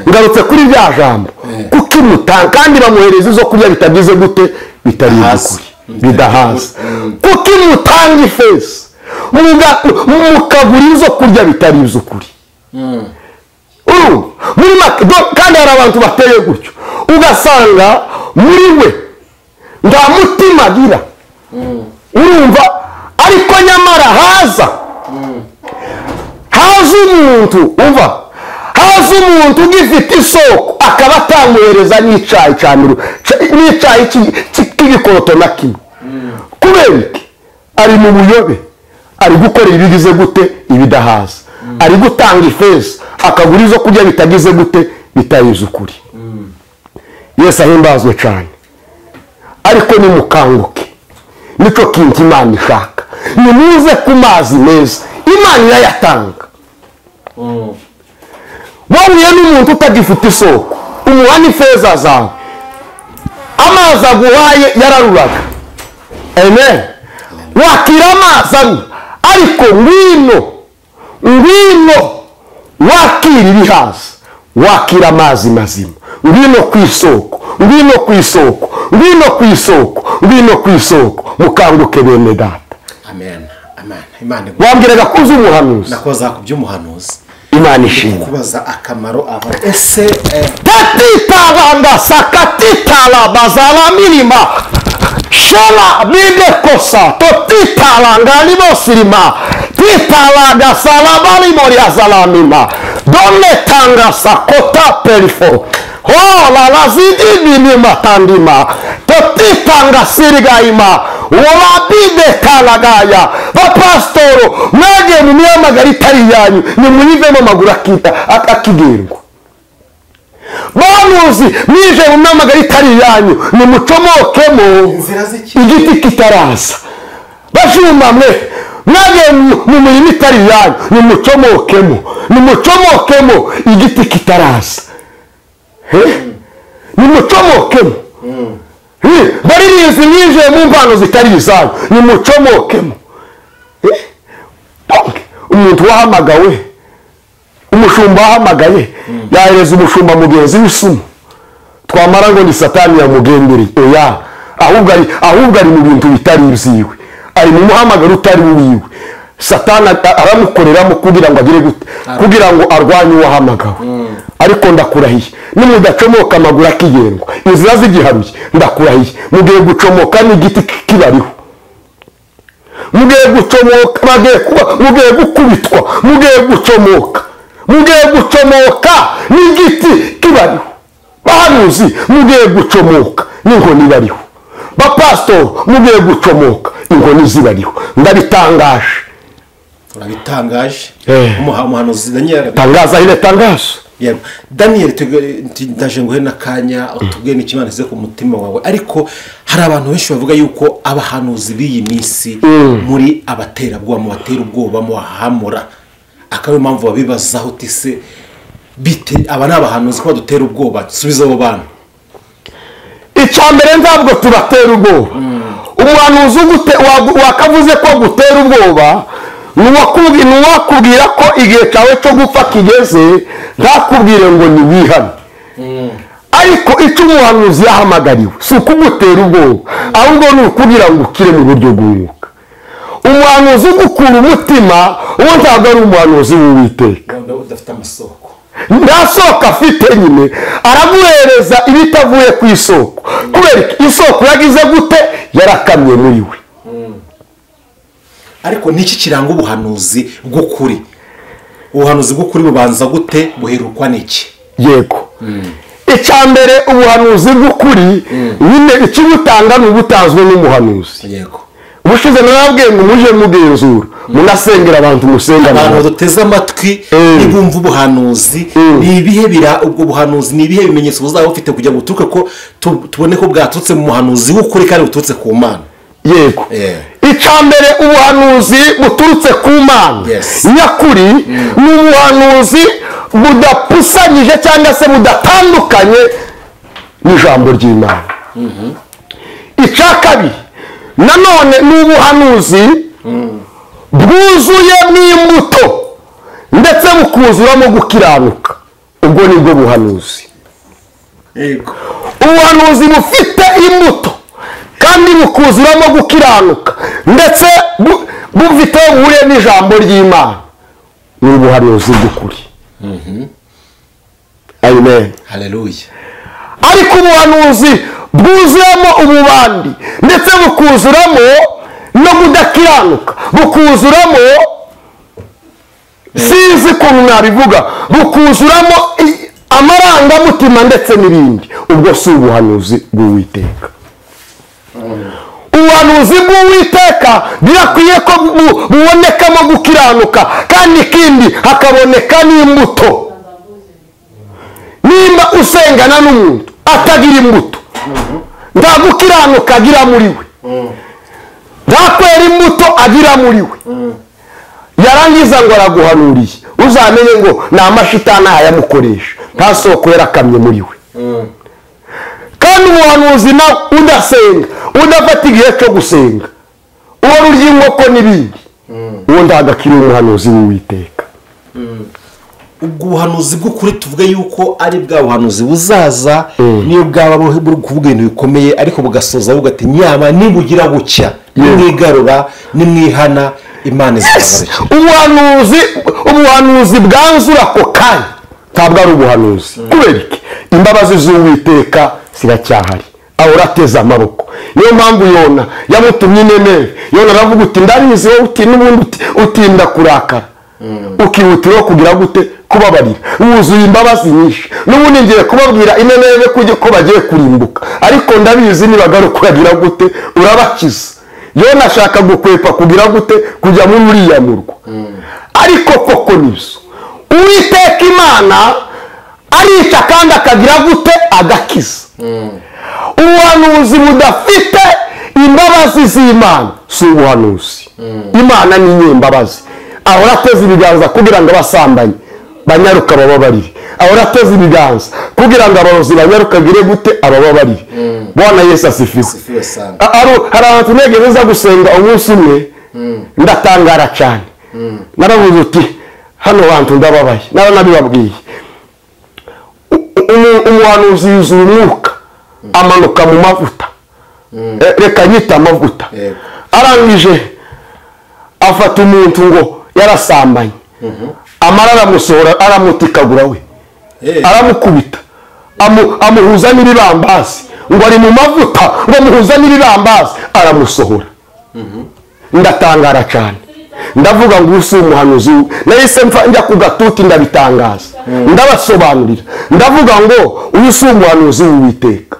[SPEAKER 1] Ngarutse kuri bya jambo, kuko imutanga kandi bamuhereza izo kurya bitagize gute bitari izukuri, bidahaza. Kuko imutanga ifeza mukagura izo kurya bitari izukuri. Muri make kandi hari abantu bateye gutyo, ugasanga muri we nta mutima agira. Urumva? Ariko nyamara haza umuntu, umva, haza umuntu ugifite isoko akaba atamuhereza n'icyayi cy'igikoroto na kimwe. Kubera iki? Ari mu buyobe, ari gukorera ibigize gute ibidahaza, ari gutanga ifeza akagura izo kurya bitagize gute bitayize ukuri. Yesu ahimbazwe cyane. Ariko nimukanguke, nicyo kintu Imana ishaka, nimuze ku mazi meza Imana irayatanga. Wahuye n'umuntu utagifite isoko, umuha n'ifeza zawe, amazi aguhaye yararuraga, amen, wakira amazi ariko ngwino wakira ibihaza, wakira amazi mazima, ngwino ku isoko, ngwino ku isoko mukanguke bene data.
[SPEAKER 2] amen amen. Imana
[SPEAKER 1] wambwiraga ko uzi umuhanuzi
[SPEAKER 2] nakoza ku by'umuhanuzi.
[SPEAKER 1] Imana ishimwe
[SPEAKER 2] kubaza akamaro aba ese
[SPEAKER 1] tatitanga sakatitala bazala minima shela bide kosa totitala ngani bosirima titala da salabali moria zalamima donne tanga sakota perifo la lazidi minima tandima totitanga sirigaima wala bide kalagaya bapastoro mwage mumiyamagari tari yanyu nimuyivemo amaguru akigerwa bamuzi nije mumiyamagari tari yanyu nimucomokemo igiti kitaraza bajuma mwe mwage mumurima itari yanyu nimucomokemo igiti kitaraza nimucomokemo baririzi nije mu mpano zitari izanyu nimucomokemo. Umuntu wahamagawe umushumba wahamagaye yahereza umushumba mugenzi w'isumu twamara ngo ni satani yamugendereye oya ahubwo ari mu bintu bitari ibyiwe ari mu muhamagaro utari wiwe satani aramukoreramo kugira ngo agire gute kugira ngo arwanye uwahamagawe. Ariko ndakurahiye nimudacomoka amaguru akigendwa inzira zigiharuye ndakurahiye mugiye gucomoka n'igiti kibariho mugiye gucomoka mugiye gukubitwa mugiye gucomoka n'igiti kibariho bahanuzi mugiye gucomoka n'inkoni bariho bapastor mugiye gucomoka inkoni zibariho ndabitangaje.
[SPEAKER 2] urabitangaje umuhanuzi Daniel
[SPEAKER 1] tangaza ile tangazo
[SPEAKER 2] yego Daniel ndaje nguhe nakanya utubwe n'ikimaneze ku mutima wawe ariko hari abantu benshi bavuga yuko abahanuzi b'iyi minsi muri abaterabwoba mu batera ubwoba mu hamura akaba impamvu babibazaho tise bite aba n'abahanuzi ko dutera ubwoba subiza abo bana.
[SPEAKER 1] Icyambere ntabwo tubatera ubwoba umuhanuzi wakavuze ko gutera ubwoba nuwakubwira ko igihe cyawe cyo gupfa kigeze ntakubwire ngo ni wihane. Ariko icyo umuhanuzi yahamagariwe si ukugutera ubwoba ahubwo ni ukugira ngo ukire mu buryo bw'umwuka. Umuhanuzi ugukura umutima uwo ntabwo ari umuhanuzi w'Uwiteka
[SPEAKER 2] udafite amasoko
[SPEAKER 1] nta soko afite nyine araguhereza ibitavuye ku isoko kubera isoko yagize gute yarakamye muri we.
[SPEAKER 2] Ariko niki kiranga ubuhanuzi bw'ukuri? Ubuhanuzi bw'ukuri bubanza gute buherukwa niki?
[SPEAKER 1] Yego icyambere ubuhanuzi bw'ukuri nyine ikibutanga n'ubutanzwe n'umuhanuzi.
[SPEAKER 2] Yego
[SPEAKER 1] ubushize narabwiye ngo muje mugenzura munasengera abantu musengana
[SPEAKER 2] abantu duteze amatwi nibumva ubuhanuzi ni ibihe bira ubwo buhanuzi ni ibihe bimenyetso buzaba bufite kugira ngo tuke ko tubone ko bwaturutse mu muhanuzi w'ukuri kandi buturutse ku Mana.
[SPEAKER 1] Yego icyambere ubuhanuzi buturutse ku Mana nyakuri ni ubuhanuzi budapusanyije cyangwa se budatandukanye n'ijambo ry'Imana. Icyakabiri nanone ni ubuhanuzi bwuzuye n'imbuto ndetse bukuzuramo gukiranuka ubwo nibwo buhanuzi.
[SPEAKER 2] Yego
[SPEAKER 1] ubuhanuzi bufite imbuto kandi bukuzuramo gukiranuka ndetse bufite ubuhure n'ijambo ry'Imana ni ubuhanuzi bw'ukuri. Amen
[SPEAKER 2] haleluya.
[SPEAKER 1] Ariko ubuhanuzi bwuzuyemo ububandi ndetse bukuzuramo no kudakiranuka bukuzuramo sinzi ukuntu nabivuga bukuzuramo amarangamutima ndetse n'ibindi ubwo si ubuhanuzi bw'Uwiteka. Ubuhanuzi bw'Uwiteka birakwiye ko bubonekamo gukiranuka kandi ikindi hakaboneka n'imbuto. Nimba usengana n'umuntu atagira imbuto nta gukiranuka agira muri we nta kwera imbuto agira muri we yarangiza ngo araguhanuriye uzamenye ngo ni amashitani ayamukoresha nta soko yarakamye muri we. Kandi umuhanuzi nawe udasenga udafata igihe cyo gusenga uwo rurya inkoko n'ibindi uwo ndagakira umuhanuzi w'Uwiteka.
[SPEAKER 2] ubwo buhanuzi bw'ukuri tuvuga yuko ari bwa buhanuzi buzaza niyo bwaba buri kuvuga ibintu bikomeye ariko bugasoza buvuga ati nyama nibugira bucya nimwigarura nimwihana Imana
[SPEAKER 1] izababarira. Ubuhanuzi bwanzura ako kanya ntabwo ari ubuhanuzi. Kubera iki? Imbabazi z'Uwiteka ziracyahari, ahora ateze amaboko. Niyo mpamvu Yona yamutumye Nineve. Yona aravuga uti ndabizi wowe uti n'ubundi utinda kurakara ukihutira kugira gute kubabarira, wuzuye imbabazi nyinshi. N'ubundi ngiye kubabwira Nineve ko bagiye kurimbuka, ariko ndabizi nibagaruka uragira gute urabakiza. Yona ashaka gukwepa kugira gute kujya muri uriya murwa, ariko koko nibyo Uwiteka Imana arica kandi akagira gute agakiza. Ubuhanuzi budafite imbabazi z'Imana si ubuhanuzi. Imana ni nyembabazi, ahora ateze ibiganza kugira ngo abasambanyi banyaruka bababarire, ahora ateze ibiganza kugira ngo abarozi banyaruka gire gute abababarire. Bwana Yesu asifiwe. Hari abantu ntegereza gusenga umunsi umwe ndatangara cyane, naravuze uti hano bantu ndababaye, naranabibabwiye. Umuhanuzi yuzura umwuka amanuka mu mavuta, reka nyita amavuta. Arangije afata umuntu ngo yarasambanye, amara aramusohora aramutikagura we, aramukubita amuhuza n'ibibambazi ngo ari mu mavuta, ngo amuhuza n'ibibambazi aramusohora. Ndatangara cyane, ndavuga ngo usi umuhanuzi. Nahise njya ku gatuti ndabitangaza, ndabasobanurira, ndavuga ngo uyu si umuhanuzi w'Uwiteka.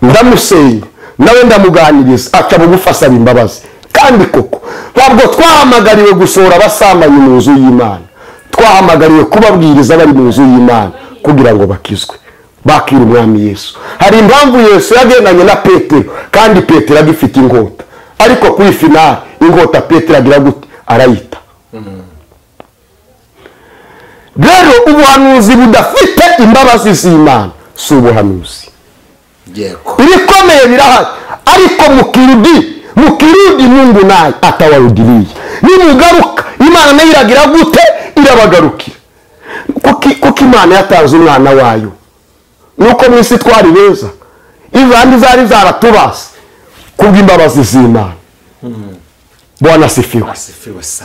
[SPEAKER 1] Ndamusenya nawe ndamuganiriza, aca bugufi asaba imbabazi. Kandi koko ntabwo twahamagariwe gusohora abasambanyi mu nzu y'Imana, twahamagariwe kubabwiriza bari mu nzu y'Imana kugira ngo bakizwe bakira umwami Yesu. Hari impamvu Yesu yagendanye na Petero, kandi Petero agifite inkota, ariko kuri finale inkota Petero agira gute arayita. Rero ubuhanuzi budafite imbabazi z'Imana si ubuhanuzi. Ibikomeye birahari, ariko mukirudi Mungu naye atawarudiriye. Nimugaruka Imana nayo iragira gute irabagarukira. Kuko Imana yatanze umwana wayo, nuko mu isi twari beza, izandi zari zaratubase kubw'imbabazi z'Imana. Bwana asifiwe.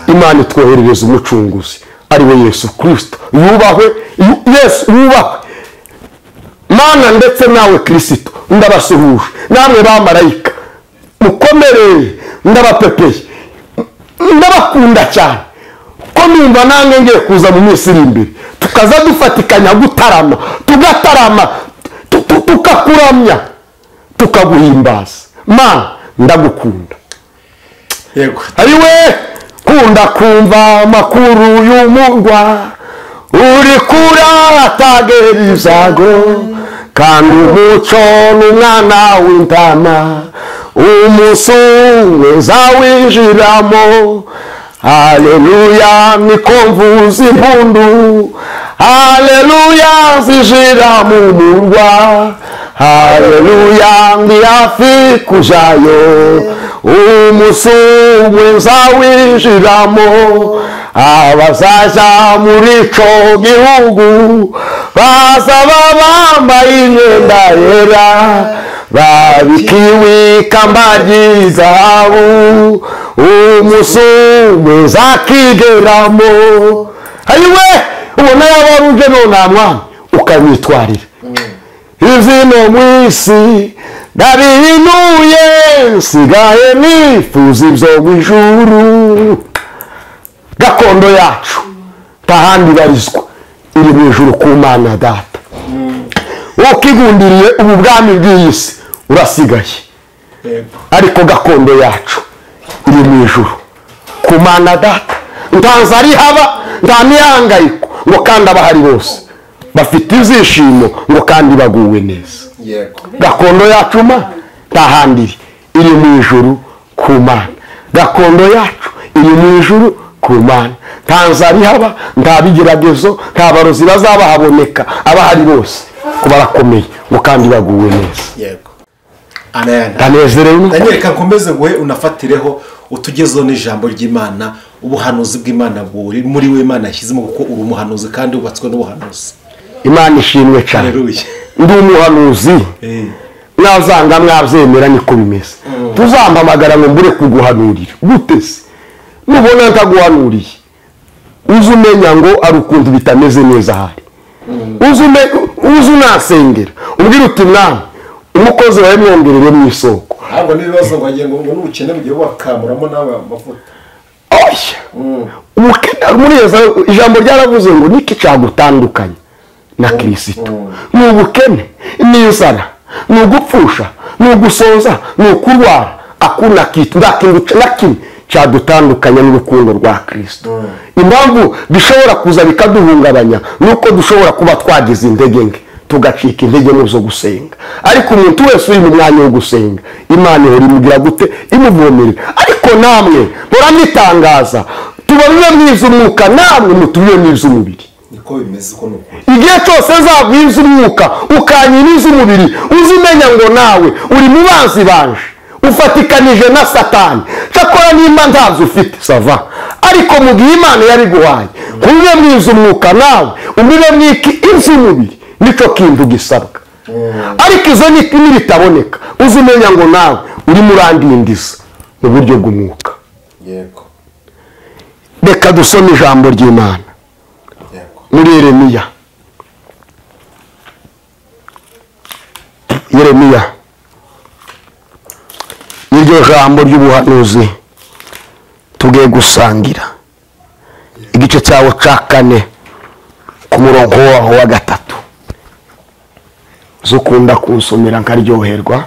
[SPEAKER 1] Imana itwoherereza umucunguzi ari we Yesu Kristo. Yubahwe Yesu, yubahwe Mana. Ndetse nawe Kristo ndabasuhuje, namwe bamarayika mukomere, ndabapepeye, ndabakunda cyane, ko numva nange ngiye kuza mu minsi iri imbere tukaza dufatikanya gutarama, tugatarama tukakuramya tukaguhimbaza. Mana ndagukunda. Ariwe kunda kumva amakuru y'umurwa, uri kuratagera ibyago, kandi umuco n'umwana w'intama umunsi umwe zawinjiramo. Haleluya niko mvuza impundu, haleluya zinjira mu murwa, haleluya ndi hafi kujayo, umunsi umwe zawinjiramo. Abazaja muri ico gihugu bazaba bambaye imyenda yera, babikiwe ikamba ry'izahabu, umunsi umwe zakigeramo. Ayiwe ubona yabaruje none mwami ukabitwarira. Izino mu isi ndabihinuye, nsigaye nifuza ibyo mu ijuru. Gakondo yacu tahandi barizwa iri mu ijuru ku Mana Data. Ukigundiriye ubu bwami bw'isi urasigaye, ariko gakondo yacu iri mu ijuru ku Mana Data. Ntanze ari haba nta mihangayiko, ngo kandi abahari bose bafite ibyishimo, ngo kandi baguwe neza. Gakondo yacu ma tahandi iri mu ijuru ku Mana. Gakondo yacu iri mu ijuru ku Mana. Ntanze ari haba nta bigeragezo, nta barozi bazabahaboneka, abahari bose ko barakomeye, ngo kandi baguwe neza.
[SPEAKER 2] amen.
[SPEAKER 1] ndanezerewe
[SPEAKER 2] Daniel, reka nkomeze guhe unafatireho utugezeho n'ijambo ry'Imana, ubuhanuzi bw'Imana buri muri we Imana yashyizemo, kuko uri umuhanuzi kandi wubatswe n'ubuhanuzi.
[SPEAKER 1] Imana ishimwe cyane.
[SPEAKER 2] Haleluya.
[SPEAKER 1] Ndi umuhanuzi mwazanga mwabyemera niko bimeze. Tuzampamagara ngo mbure kuguhanurira gute se? Nubona ntaguhanuriye uzi umenya ngo ari ukuntu bitameze neza hari. Uzi unasengera umbwira uti mwami umukozi wawe mwongerere mu isoko.
[SPEAKER 2] Ntabwo n'ibibazo ngo agiye ngo n'ubukene bugiye wakamuramo nawe amavuta.
[SPEAKER 1] Oya. Umukene muri ijambo ryaravuze ngo niki cyagutandukanye na Kristo. Ni ubukene, ni inzara, ni ugupfusha, ni ugusoza, ni ukurwara. Akuna kitu nakimwe cyadutandukanya n'urukundo rwa Kristo. Impamvu bishobora kuza bikaduhungabanya nuko dushobora kuba twagize intege nke tugacika intege mu zo gusenga. Ariko umuntu wese uri mu mwanya wo gusenga Imana ihora imugira gute imuvomerera. Ariko namwe muramitangaza tuba bibe mwiza umwuka, namwe mutubiye mwiza umubiri.
[SPEAKER 2] Niko bimeze uko nuko.
[SPEAKER 1] Igihe cyose zagwiza umwuka ukanyiriza umubiri uzimenya ngo nawe uri mu banzi banje ufatikanije na Satani. Cyakora nimba ntazo ufite sava, ariko mu gihe Imana yari guhaye kubibe mwiza umwuka nawe ubibe mwiki iz'umubiri nico kintu gisabwa. Ariko izo nibitaboneka uzimenya ngo nawe uri murandindiza mu buryo bw'umwuka.
[SPEAKER 2] Yego.
[SPEAKER 1] Reka dusome ijambo ry'Imana muri Yeremiya niryo jambo ry'ubuhanuzi tugiye gusangira igice cyawo cya 4 ku murongo waho wa 3. Zukunda kunsomera nkaryoherwa.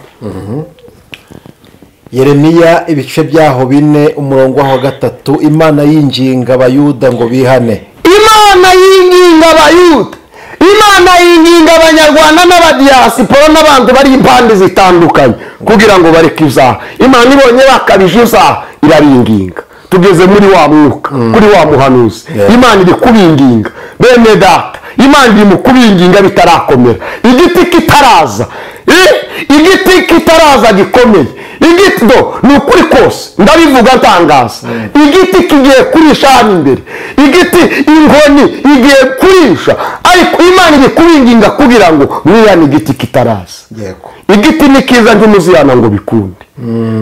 [SPEAKER 3] Yeremiya ibice byaho 4 umurongo waho wa 3. Imana yinginga abayuda ngo bihane.
[SPEAKER 1] Imana yinginga abayuda, Imana yinginga abanyarwanda n'abadiyasipora n'abantu bari impande zitandukanye kugira ngo bareke ibyaha. Imana ibonye bakabije ibyaha iraringinga. Tugeze muri wa mwuka, kuri wa muhanuzi. Imana iri kubinginga bene data, Imana iri mu kubinginga bitarakomera. Igiti kitaraza gikomeye. Igiti ni ukuri kose ndabivuga ntangaza. Igiti kigiye kurisha hano imbere, igiti inkoni igiye kurisha, ariko Imana iri kubinginga kugira ngo mwihane igiti kitaraza.
[SPEAKER 3] Yego.
[SPEAKER 1] Igiti ni kiza ntimuzihana ngo bikunde.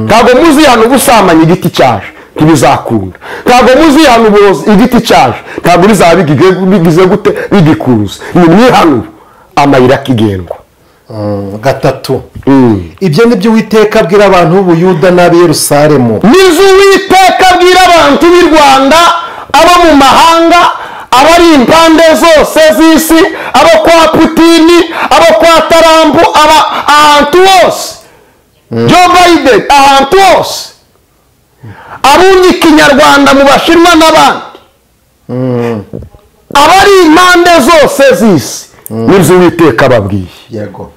[SPEAKER 1] Ntabwo muzihana ubusamanya igiti cyaje ntibizakunda. Ntabwo muzihana uburozi igiti cyaje ntabwo bizaba bigize gute bigikunze. Ni mwihano amayira kigendwa.
[SPEAKER 3] 3. Ibyo nibyo Uwiteka abwira abantu b'Ubuyuda n'ab'i Yerusalemu.
[SPEAKER 1] Nizo Uwiteka abwira abantu b'i Rwanda, abo mu mahanga, abari impande zose z'isi, abo kwa Putini, abo kwa Tarambu, ahantu hose, Joe Biden, ahantu hose, abunye ikinyarwanda mu Bashinwa n'abandi, abari impande zose z'isi, nizo Uwiteka ababwiye.
[SPEAKER 3] Yego.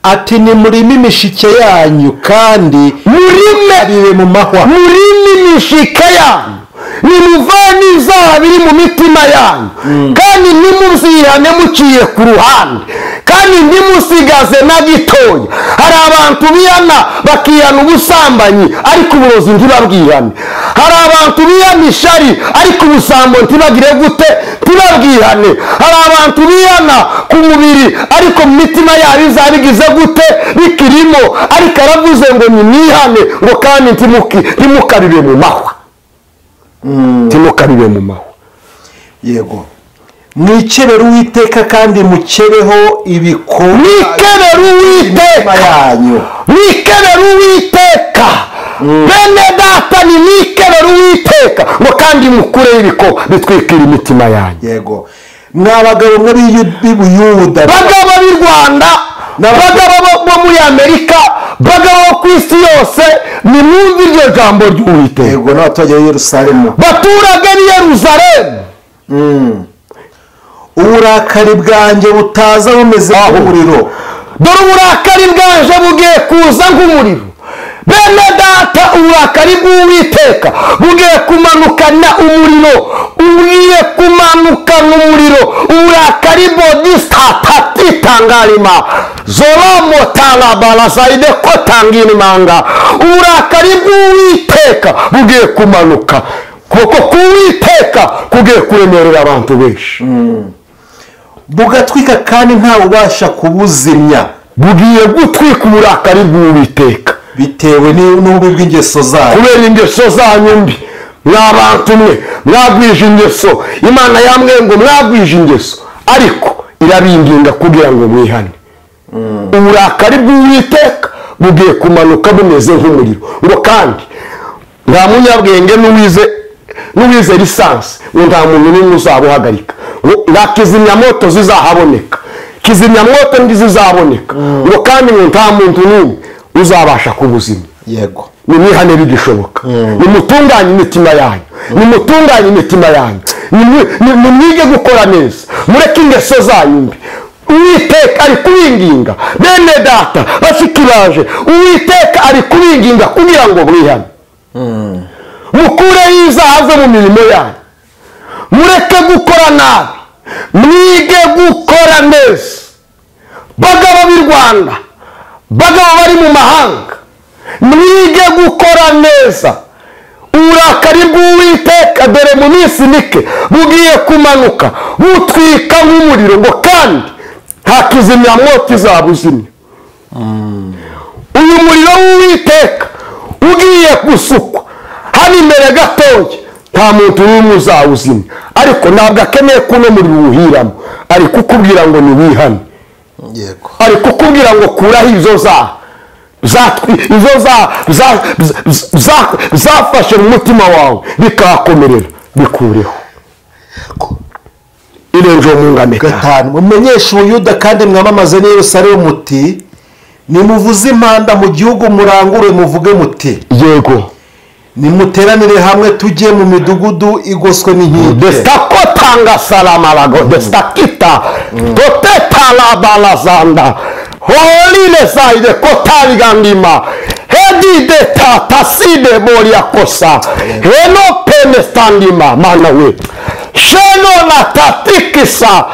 [SPEAKER 3] Ati ni murime imishike yanyu kandi
[SPEAKER 1] murime
[SPEAKER 3] mu mahwa.
[SPEAKER 1] Murime imishike yanyu, nimuvane ibyaha biri mu mitima yanyu, kandi nimuzihane muciye ku ruhande, kandi ntimusigaze na gitoya. Hari abantu bihana bakihana ubusambanyi ariko uburozi ntibabwihane. Hari abantu bihana ishari ariko ubusambo ntibagire gute ntibabwihane. Hari abantu bihana ku mubiri ariko mu mitima yabo izabigize gute bikirimo. Ariko aravuze ngo nimwihane ngo kandi ntimukarire mu mahwa. Ntimukarire mu mahwa.
[SPEAKER 3] Yego. Mwikebere Uwiteka kandi mukebeho ibikorwa.
[SPEAKER 1] Mwikebere Uwiteka yanyu. Mwikebere Uwiteka. Bene data ni mwikebere Uwiteka ngo kandi mukureho ibikorwa bitwikira imitima yanyu.
[SPEAKER 3] Yego. Mwabagabo mwe b'Ubuyuda,
[SPEAKER 1] bagabo b'i Rwanda, bagabo bo muri Amerika, bagabo ku isi yose, ni mwumve iryo jambo ry'Uwiteka.
[SPEAKER 3] Yego. N'abaturage b'i Yerusalemu,
[SPEAKER 1] baturage b'i Yerusalemu,
[SPEAKER 3] uburakari bwanjye butaza bumeze nk'umuriro.
[SPEAKER 1] Dore uburakari bwanje bugiye kuza nk'umuriro. Bene data, uburakari bw'Uwiteka bugiye kumanukana umuriro, ugiye kumanukana umuriro. Uburakari bodistata titangarima zoramo talabala zaide ko tangini manga uburakari bw'Uwiteka bugiye kumanuka kuko k'Uwiteka kugiye kuremerera abantu benshi
[SPEAKER 3] bugatwika kandi nta ubasha kubuzimya
[SPEAKER 1] bugiye gutwika uburakari bw'Uwiteka
[SPEAKER 3] bitewe n'ububi bw'ingeso zanyu
[SPEAKER 1] kubera ingeso zanyu mbi mwabantu mwe mwagwije ingeso Imana yamwe ngo mwagwije ingeso ariko irabinginga kugira ngo mwihane uburakari bw'Uwiteka bugiye kumanuka bumeze nk'umuriro ngo kandi nta munyabwenge n'uwize lisansi ngo nta muntu n'umwe uzabuhagarika nta kizimyamoto zizahaboneka kizimyamoto ntizizaboneka ngo kandi ngo nta muntu n'umwe uzabasha kubuzimya
[SPEAKER 3] yego
[SPEAKER 1] nimwihane bigishoboka nimutunganye imitima yanyu nimutunganye imitima yanyu nimwige gukora neza mureke ingeso zanyu mbi Uwiteka ari kubinginga bene data bashiki baje Uwiteka ari kubinginga kugira ngo mwihane mukureho izaha zo mu mirimo yanyu mureke gukora nabi mwige gukora neza bagabo b'i Rwanda bagabo bari mu mahanga mwige gukora neza uburakari bw'Uwiteka dore mu minsi mike bugiye kumanuka butwika nk'umuriro ngo kandi nta kizimyamoto izabuzimya uyu muriro w'Uwiteka ugiye gusukwa hano imbere gatoya nta muntu n'umwe uzawuzimya ariko ntabwo akeneye ko uno muriro uwuhiramo ari kukubwira ngo niwihane
[SPEAKER 3] yego
[SPEAKER 1] ari kukubwira ngo kuraho izo zafashe mu mutima wawe bikahakomerera bikureho irenjo mu ngame
[SPEAKER 3] gatanu mumenyeshe Ubuyuda kandi mwamamaze n'i Yerusalemu muti nimuvuze impanda mu gihugu murangure muvuge muti
[SPEAKER 1] yego
[SPEAKER 3] nimuteranire hamwe tujye mu midugudu igoswe n'inkike
[SPEAKER 1] destakotanga salama destakita totetalabalazanda holile zaide kotarigandima hedide tataside boliakosa heno penestandima mana we sheno na tatikisa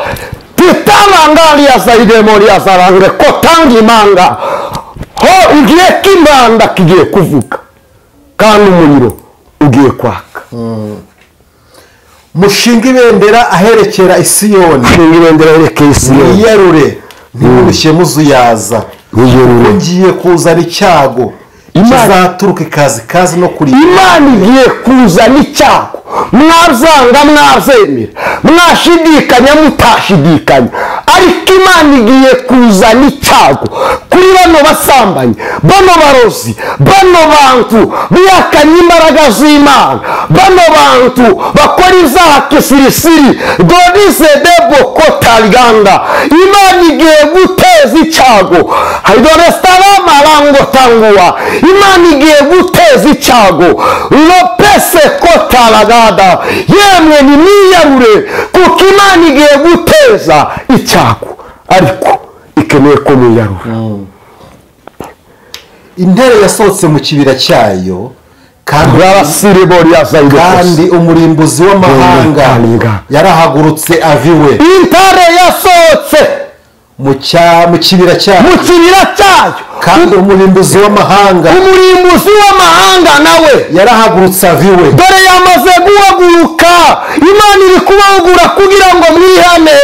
[SPEAKER 1] titalangalia zaide moliazarange kotangimanga ho igiye kimanda kigiye kuvuga kandi umuriro ugiye kwaka
[SPEAKER 3] mushinga ibendera aherekera Isiyoni
[SPEAKER 1] mushinga ibendera aherekera Isiyoni
[SPEAKER 3] mwiyarure ntimurushye muzuyaza ngiye kuzana icyago kizaturuka ikazi no kuri
[SPEAKER 1] Imana igiye kuzana icyago mwazanga mwabyemera mwashidikanya mutashidikanya ariko Imana igiye kuzana icyago kuri bano basambanyi bano barozi bano bantu bihakanye imbaraga z'Imana bano bantu bakora izaha kisirisiri dorize debo kotariganda Imana igiye guteza icyago haidorestara marango tanguwa Imana igiye guteza icyago lopese kotaragada yemwe nimwiyarure kuko Imana igiye guteza icyago ariko ikeneye ko mwiyarura
[SPEAKER 3] intare yasohotse mu kibira cyayo kandi umurimbuzi w'amahanga yarahagurutse aviwe
[SPEAKER 1] intare yasohotse mu kibira cyayo
[SPEAKER 3] kandi umurimbuzi w'amahanga
[SPEAKER 1] nawe
[SPEAKER 3] yarahagurutse aviwe
[SPEAKER 1] dore yamaze guhaguruka Imana iri kubahugura kugira ngo mwihane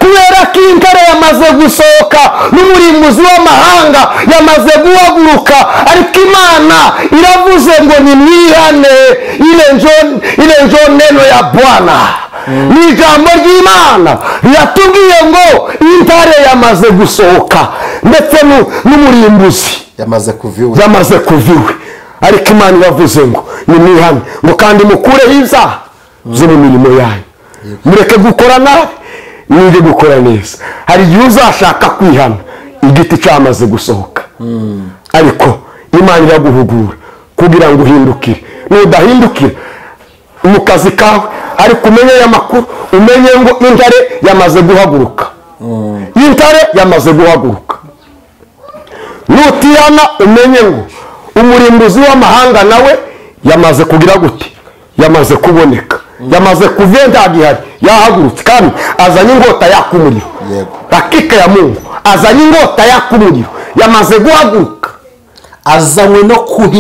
[SPEAKER 1] kubera ko intare yamaze gusohoka n'umurimbuzi w'amahanga yamaze guhaguruka ariko Imana iravuze ngo nimwihane ile njo neno ya Bwana ni ijambo ry'Imana riratubwiye ngo intare yamaze gusohoka ndetse n'umurimbuzi yamaze kuviwe ariko Imana iravuze ngo nimwihane ngo kandi mukureho izaha zo mu mirimo yanyu mureke gukora nabi mwige gukora neza hari igihe uzashaka kwihana igiti cyamaze gusohoka ariko Imana iraguhugura kugira ngo uhindukire nudahindukira mu kazi kawe ariko umenye aya makuru umenye ngo intare yamaze guhaguruka nutihana umenye ngo umurimbuzi w'amahanga nawe yamaze kugira gute yamaze kuboneka yamaze kuvuye ntagihari yahagurutse kandi azanye inkota yaka umuriro rakika ya Mungu azanye inkota yaka umuriro yamaze guhaguruka
[SPEAKER 3] azanywe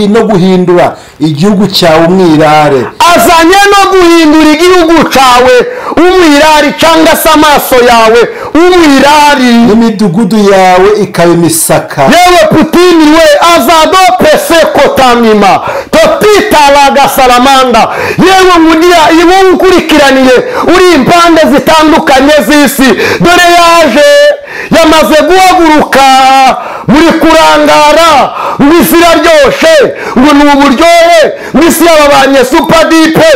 [SPEAKER 3] no guhindura igihugu cyawe umwirare
[SPEAKER 1] azanye no guhindura igihugu cyawe umwirari cyangwa se amaso yawe umwirari
[SPEAKER 3] n'imidugudu yawe ikaba imisaka
[SPEAKER 1] yewe Putini we azado pese kotamima topita lagasalamanda yewe mugira ibo ukurikiraniye uri impande zitandukanye z'isi dore yaje yamaze guhaguruka muri kurangara ngo isi iraryoshe ngo ni uburyohe ngo isi yababanye supadipe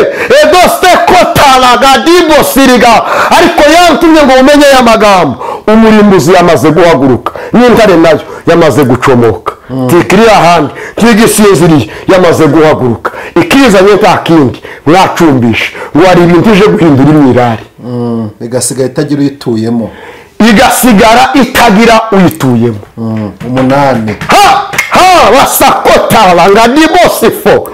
[SPEAKER 1] edoste kotaraga dibo siriga ariko yantumye ngo umenye aya magambo umurimbuzi yamaze guhaguruka n'intare nayo yamaze gucomoka tikiri ahandi tigisinziriye yamaze guhaguruka ikizanye nta kindi mwacumbisha ngo hari ibintu ije guhindura imyirari
[SPEAKER 3] bigasigara itagira uyituyemo
[SPEAKER 1] igasigara itagira uyituyemo
[SPEAKER 3] 8
[SPEAKER 1] basakota bangadi bosifo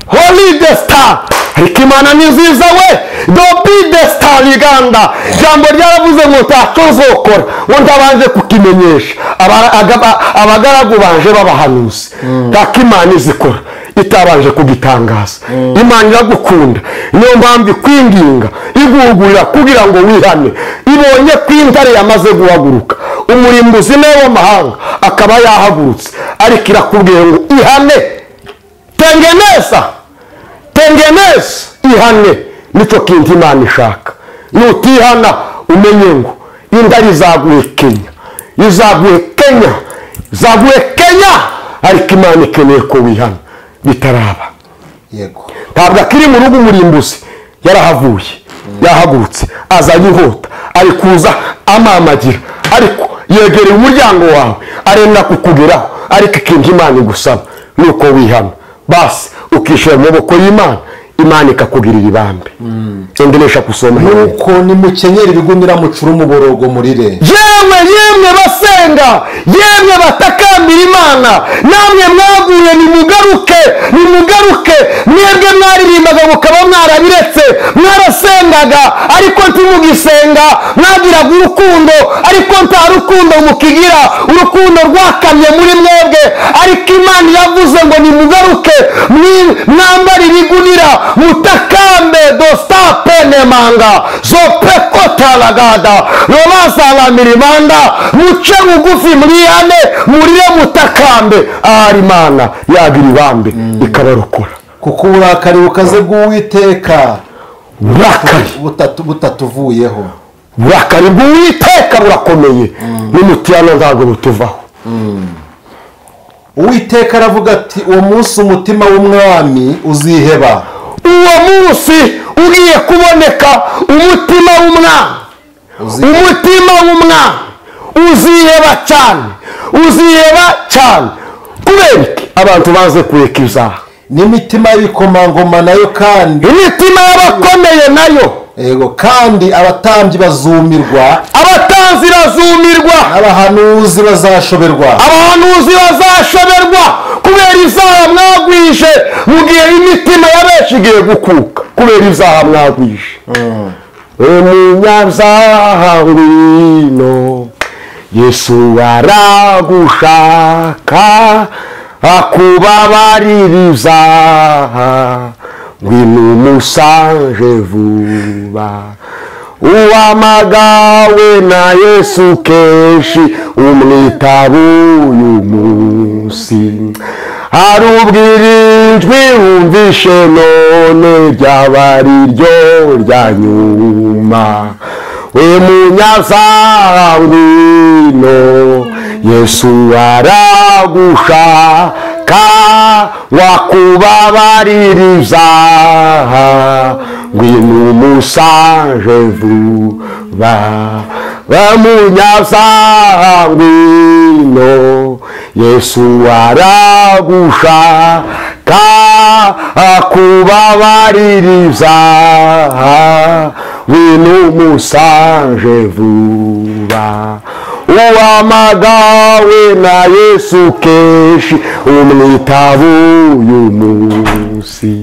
[SPEAKER 1] holy the star ikimana ni nziza we dobi the star liganda jambo ryaravuze ngo ntacozokora ngo ndabanje kukimenyesha abagaragu banje babahanuzi takimana izikora itabanje kugitangaza imana iragukunda niyo mpamvu kwinginga igugurira kugira ngo wihane ibonye kw'intare yamaze guhaguruka umurimbuzi nawe w'amahanga akaba yahagurutse ariko irakubwiye ngo ihane tengeneza ihane nicyo kintu imana ishaka nutihana umenye ngo intare izaguhe Kenya ariko imana ikeneye ko wihana bitaraba
[SPEAKER 3] yego
[SPEAKER 1] ntabwo akiri mu rugo umurimbuzi yarahavuye yahagurutse azanye inkota ari kuza amamagira ariko yegereye umuryango wawe arenda kukugeraho ariko ikintu imana igusaba nuko wihana basi ukishira mu maboko y'Imana imana ikakugirira ibambe endelesha kusoma
[SPEAKER 3] nuko nimukenyera ibigunira mucuru umuborogo murire
[SPEAKER 1] yemwe basenga yemwe batakambira imana namwe mwaguye nimugaruke mwebwe mwaririmbaga mukaba mwarabiretse mwarasengaga ariko ntimugisenga mwagiraga urukundo ariko nta rukundo mukigira urukundo rwakamye muri mwebwe ariko imana yavuze ngo nimugaruke mwambara ibigunira mutakambe dostapene manga zopekotalagada robasalamirimanda muce bugufi murihane murire mutakambe Imana yagira ibambe ikabarokora
[SPEAKER 3] kuko uburakari bukaze bw'Uwiteka butatuvuyeho
[SPEAKER 1] uburakari bw'Uwiteka burakomeye n'umutiyano ntabwo butuvaho
[SPEAKER 3] Uwiteka aravuga ati uwo munsi umutima w'umwami uziheba
[SPEAKER 1] uwo munsi ugiye kuboneka umutima w'umwami uziheba cyane kubera abantu baze kureka ibyaha
[SPEAKER 3] n'imitima y'ibikomangoma nayo kandi
[SPEAKER 1] imitima y'abakomeye nayo
[SPEAKER 3] yego kandi abatambyi bazumirwa abahanuzi bazashoberwa
[SPEAKER 1] kubera ibyaha mwagwije mu gihe imitima ya benshi igiye gukuka kubera ibyaha mwagwije umunyabyaha ngwino Yesu aragushaka akubabarira ibyaha ngwino umusange vuba uhamagawe na Yesu kenshi umwitaba uyu munsi arubwira ijwi wumvishe none ryaba ari ryo rya nyuma we munyabyaha ngwino Yesu aragushaka wakubabarira ibyaha ngwino umusange vuba bamunyabyaha ngwino Yesu aragushaka akubabarira ibyaha ngwino umusange vuba uhamagawe na Yesu kenshi umwitaba uyu munsi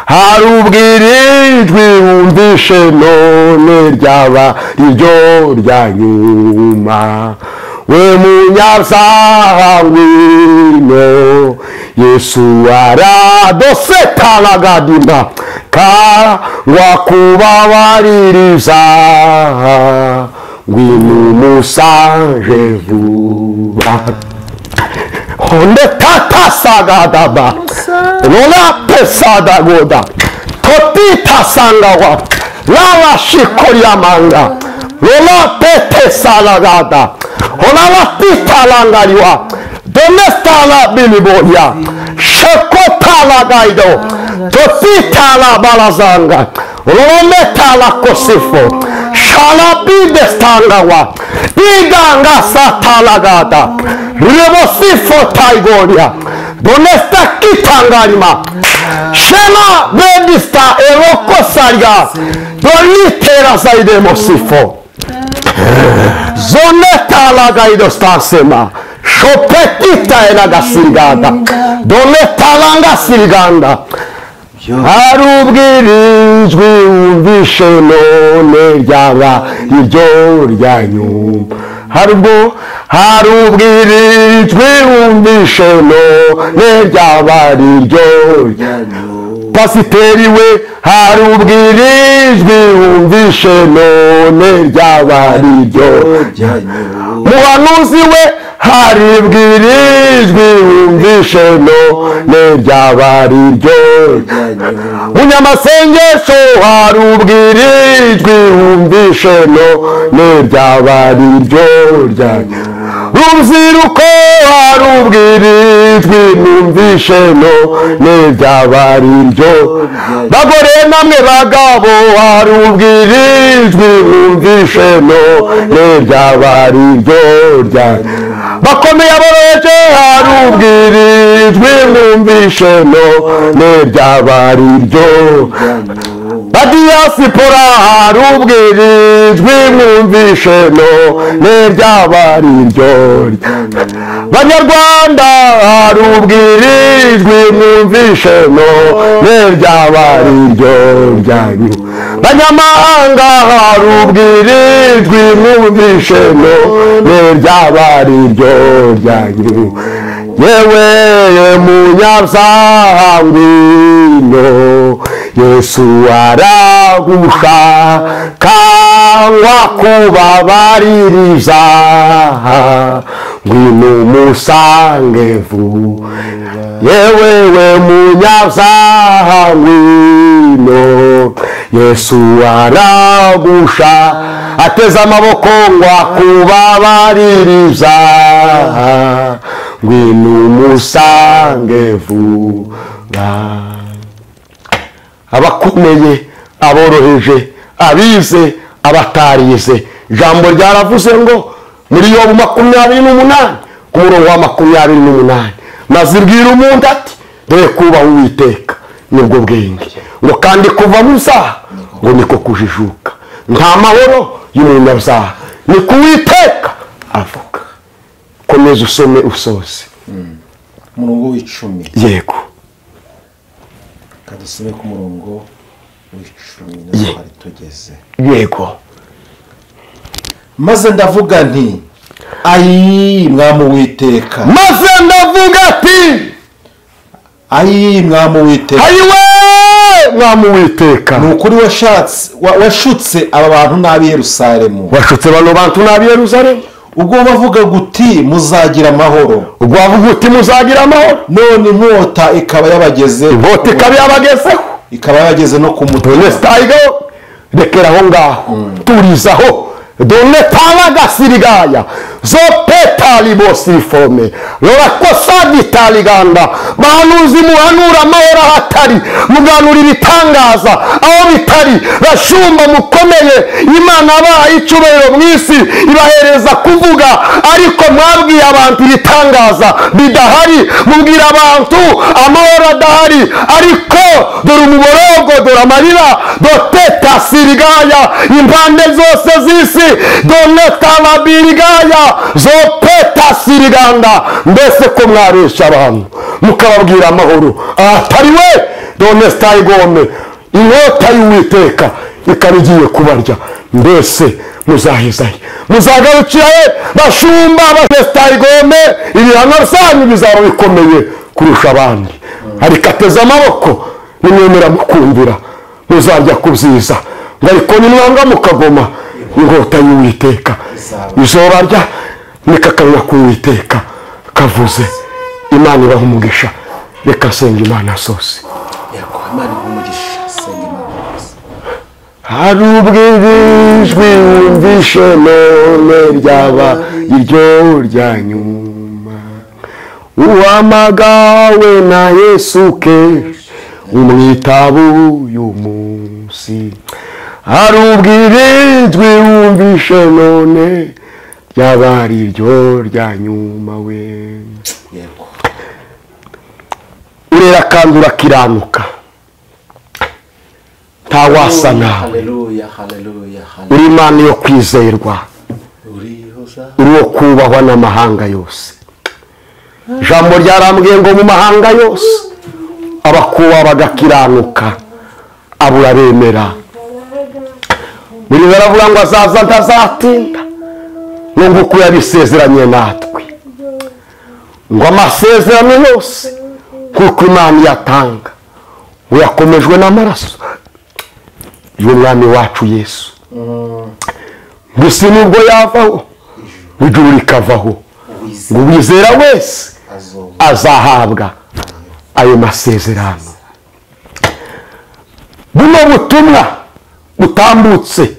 [SPEAKER 1] hari ubwirijwi wumvishe none ryaba iryo rya nyuma we munyabyaha ngwino Yesu aradosetaragadima kangwa kubabaririza ngwino umusange vuba honde tata sagadaba lola pesada goda totita sangawa lala shikoria manga lola pete salagada honala pita langariwa donestala biliboria shekotala gaido totita balazanga lometala kosifo shalabide stangawa bidanga satalagada rebosifo taigoria donesta kitangarima shela bedista erokosaria donitera saidemosifo zonetala gaido stasema shopetita enagasiriganda donetalanga siriganda hari ubwirijwi wumvishe none ryaba iryo rya nyuma hari ubwirijwi wumvishe none ryaba iryo rya nyuma pasiteri we hari ubwirijwi wumvishe none ryaba iryo rya nyuma muhanuzi we hari ubwirijwi wumvishe none ryaba iryo rya nyuma munyamasengesho hari ubwirijwi wumvishe none ryaba iryo rya nyuma rubyiruko hari ubwirijwi wumvishe none ryaba iryo bagore namwe bagabo hari ubwirijwi wumvishe none ryaba iryo rya nyuma bakomeye aboroheje hari ubwirijwi wumvishe none ryaba iryo badiyasipora hari ubwirijwi wumvishe none ryaba iryo banyarwanda hari ubwirijwi wumvishe none ryaba iryo ryanyu banyamahanga hari ubwirijwi wumvishe none ryaba iryo ryanyu yewe munyabyaha ngwino Yesu aragushaka kangwa kubabaririza ngwino umusange vuba yewe munyabyaha ngwino Yesu aragusha ateze amaboko ngwa kubabaririza ngwino umusange vuba abakomeye aboroheje abize abatarize ijambo ryaravuze ngo muri Yobu 28 ku murongo wa 28 maze ibwira umuntu ati dore kubaha Uwiteka nibwo bwenge ngo kandi kuva mu zaha ngo niko kujijuka nta mahoro y'umunyabyaha ni ku Uwiteka avuga komeza usome usose
[SPEAKER 3] umurongo w'icumi
[SPEAKER 1] yego
[SPEAKER 3] kadusome ku murongo w'icumi
[SPEAKER 1] Ye.
[SPEAKER 3] hari tugeze
[SPEAKER 1] yego
[SPEAKER 3] maze ndavuga nti ayi mwami Uwiteka
[SPEAKER 1] maze ndavuga ati
[SPEAKER 3] ayi mwami Uwiteka
[SPEAKER 1] ayiwe mwami Uwiteka
[SPEAKER 3] ni ukuri washutse aba bantu n'ab'i Yerusalemu
[SPEAKER 1] washutse bano bantu n'ab'i Yerusalemu
[SPEAKER 3] ubwo bavuga guti muzagira amahoro
[SPEAKER 1] ubwo bavuga uti muzagira amahoro
[SPEAKER 3] none inkota ikaba yabagezeho
[SPEAKER 1] inkota ikaba yabagezeho
[SPEAKER 3] ikaba yabageze no ku mutwe
[SPEAKER 1] done stayigo rekera aho ngaho turizaho done talagasirigaya zo petali bosifome lora kosadi taliganda bahanuzi muhanura amahoro ahatari muganura ibitangaza aho bitari bashumba mukomeye Imana abaye icyubahiro mu isi ibahereza kuvuga ariko mwabwiye abantu ibitangaza bidahari mubwira abantu amahoro adahari ariko dore umuborogo dore amarira doteta sirigaya impande zose z'isi done talabirigaya zopeta siriganda mbese ko mwaresha abantu mukababwira amahoro atari we none sitayigome inkota y'uwiteka ikaba igiye kubarya mbese muzahizahe muzagarukira he bashumba sitayigome ibihano byanyu bizaba bikomeye kurusha abandi ariko ateze amaboko nimwemera mukumvira muzajya kubyiza ngo ariko nimwanga mukagoma inkota y'uwiteka izobarya niko akanwa k'uwiteka kavuze. Imana ibaha umugisha. Reka senga Imana sose. hari ubwirijwi wumvishe none ryaba iryo rya nyuma uhamagawe na Yesu kenshi umwitaba uyu munsi. hari ubwirijwi wumvishe none ryaba ari iryo rya nyuma we. urera kandi urakiranuka ntawasa nawe. uri Imana yo kwizerwa, uri wo kubahwa n'amahanga yose. ijambo ryarambwiye ngo mu mahanga yose abakubaha bagakiranuka abo urabemera. buri baravuga ngo azaza ntazatinda ngo nguko yabisezeranye natwe ngo amasezerano yose kuko Imana iyatanga uyakomejwe n'amaraso y'umwami wacu Yesu. gusa nubwo yavaho ijuru rikavaho ngo uwizera wese azahabwa ayo masezerano. buno butumwa butambutse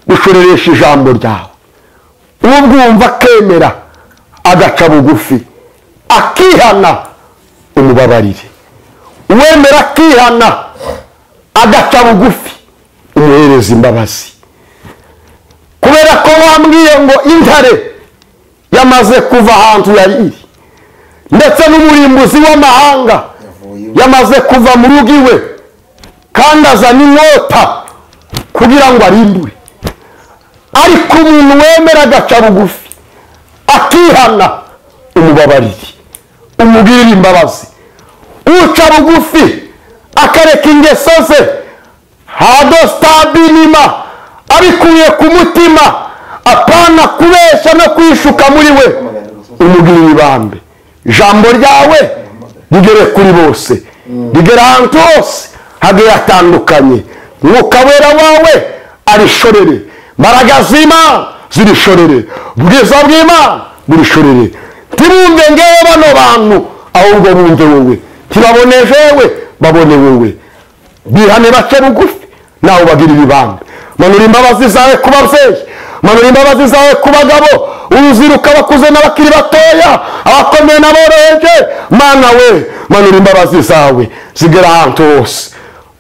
[SPEAKER 1] bushoreresha ijambo ryawe, ubwumva akemera agaca bugufi akihana umubabarire, uwemera akihana agaca bugufi umuhereza imbabazi. kubera ko wambwiye ngo intare yamaze kuva ahantu yari iri ndetse n'umurimbuzi w'amahanga yamaze kuva mu rugo iwe kandi azana inkota kugira ngo arimbure. ariko umuntu wemera agaca bugufi akihana umubabarire, umugirira imbabazi, uca bugufi akareka ingeso ze hadostabinima abikuye ku mutima apana kubesha no kwishuka muri we, umugirira ibambe. ijambo ryawe rigere kuri bose, rigera ahantu hose hagiye hatandukanye. mwuka wera wawe arishorere, mbaraga z'Imana zirishorere, ubwiza bw'Imana burishorere. ntibumve ngewe bano bantu ahubwo bumve wowe, ntibabone jewe babone wowe. bihane bace bugufi nawe ubagirira ibambe. manura imbabazi zawe ku babyeyi, manura imbabazi zawe ku bagabo, uruziruka abakuze n'abakiri batoya, abakomeye n'aboroheje. Mana we manura imbabazi zawe zigera ahantu hose.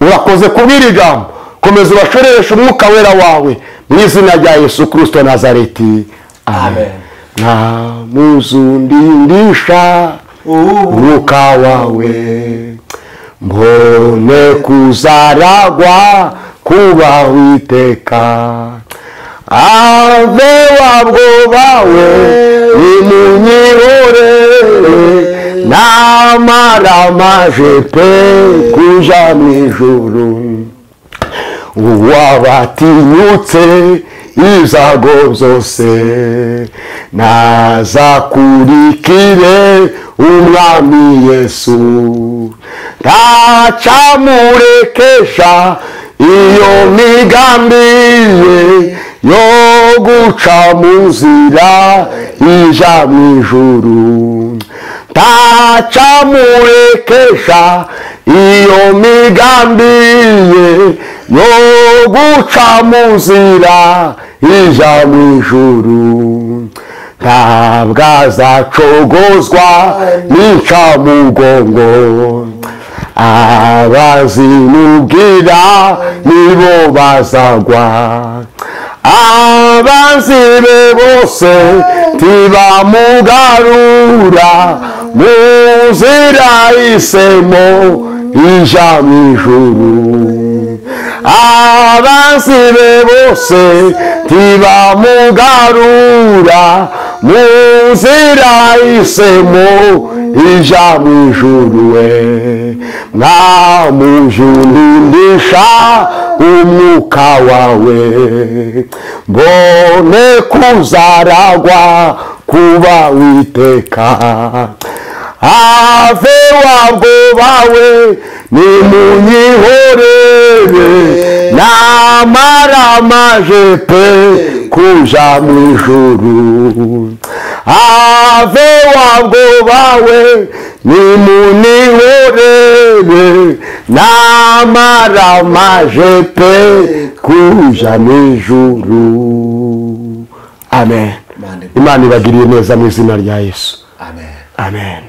[SPEAKER 1] urakoze kubwira ijambo, komeza ubashorereshe umwuka wera wawe mu izina rya Yesu Kristo Nazareti, amen. ntamuzundindisha umwuka wawe mbone kuzaragwa kuba witeka. ave wabwo bawe nimunyihorere namara maje pe kuja mu ijuru. uwabatinyutse izago byose nazakurikire umwami Yesu. ntacamurekesha iyo migambi ye yo guca mu nzira ija mu ijuru. ntacamurekesha iyo migambi ye yo guca mu nzira ija mu ijuru. ntabwo azacogozwa n'incamugongo, abazinubwira nibo bazagwa. abanzi be bose ntibamugarura mu nzira isemo ija mu ijuru. abanzi be bose ntibamugarura mu nzira isemo ija mu ijuru we mwamujundindisha umwuka wawe mbone kuzaragwa kuba witeka ave wabwobawe nimunyihorere namara majepe kuja mu ijuru ave wabwobawe nimunihorere namara majepe kuja mu ijuru. Amen. Imana ibagiriye neza mu izina rya Yesu.
[SPEAKER 2] amen
[SPEAKER 1] Amen.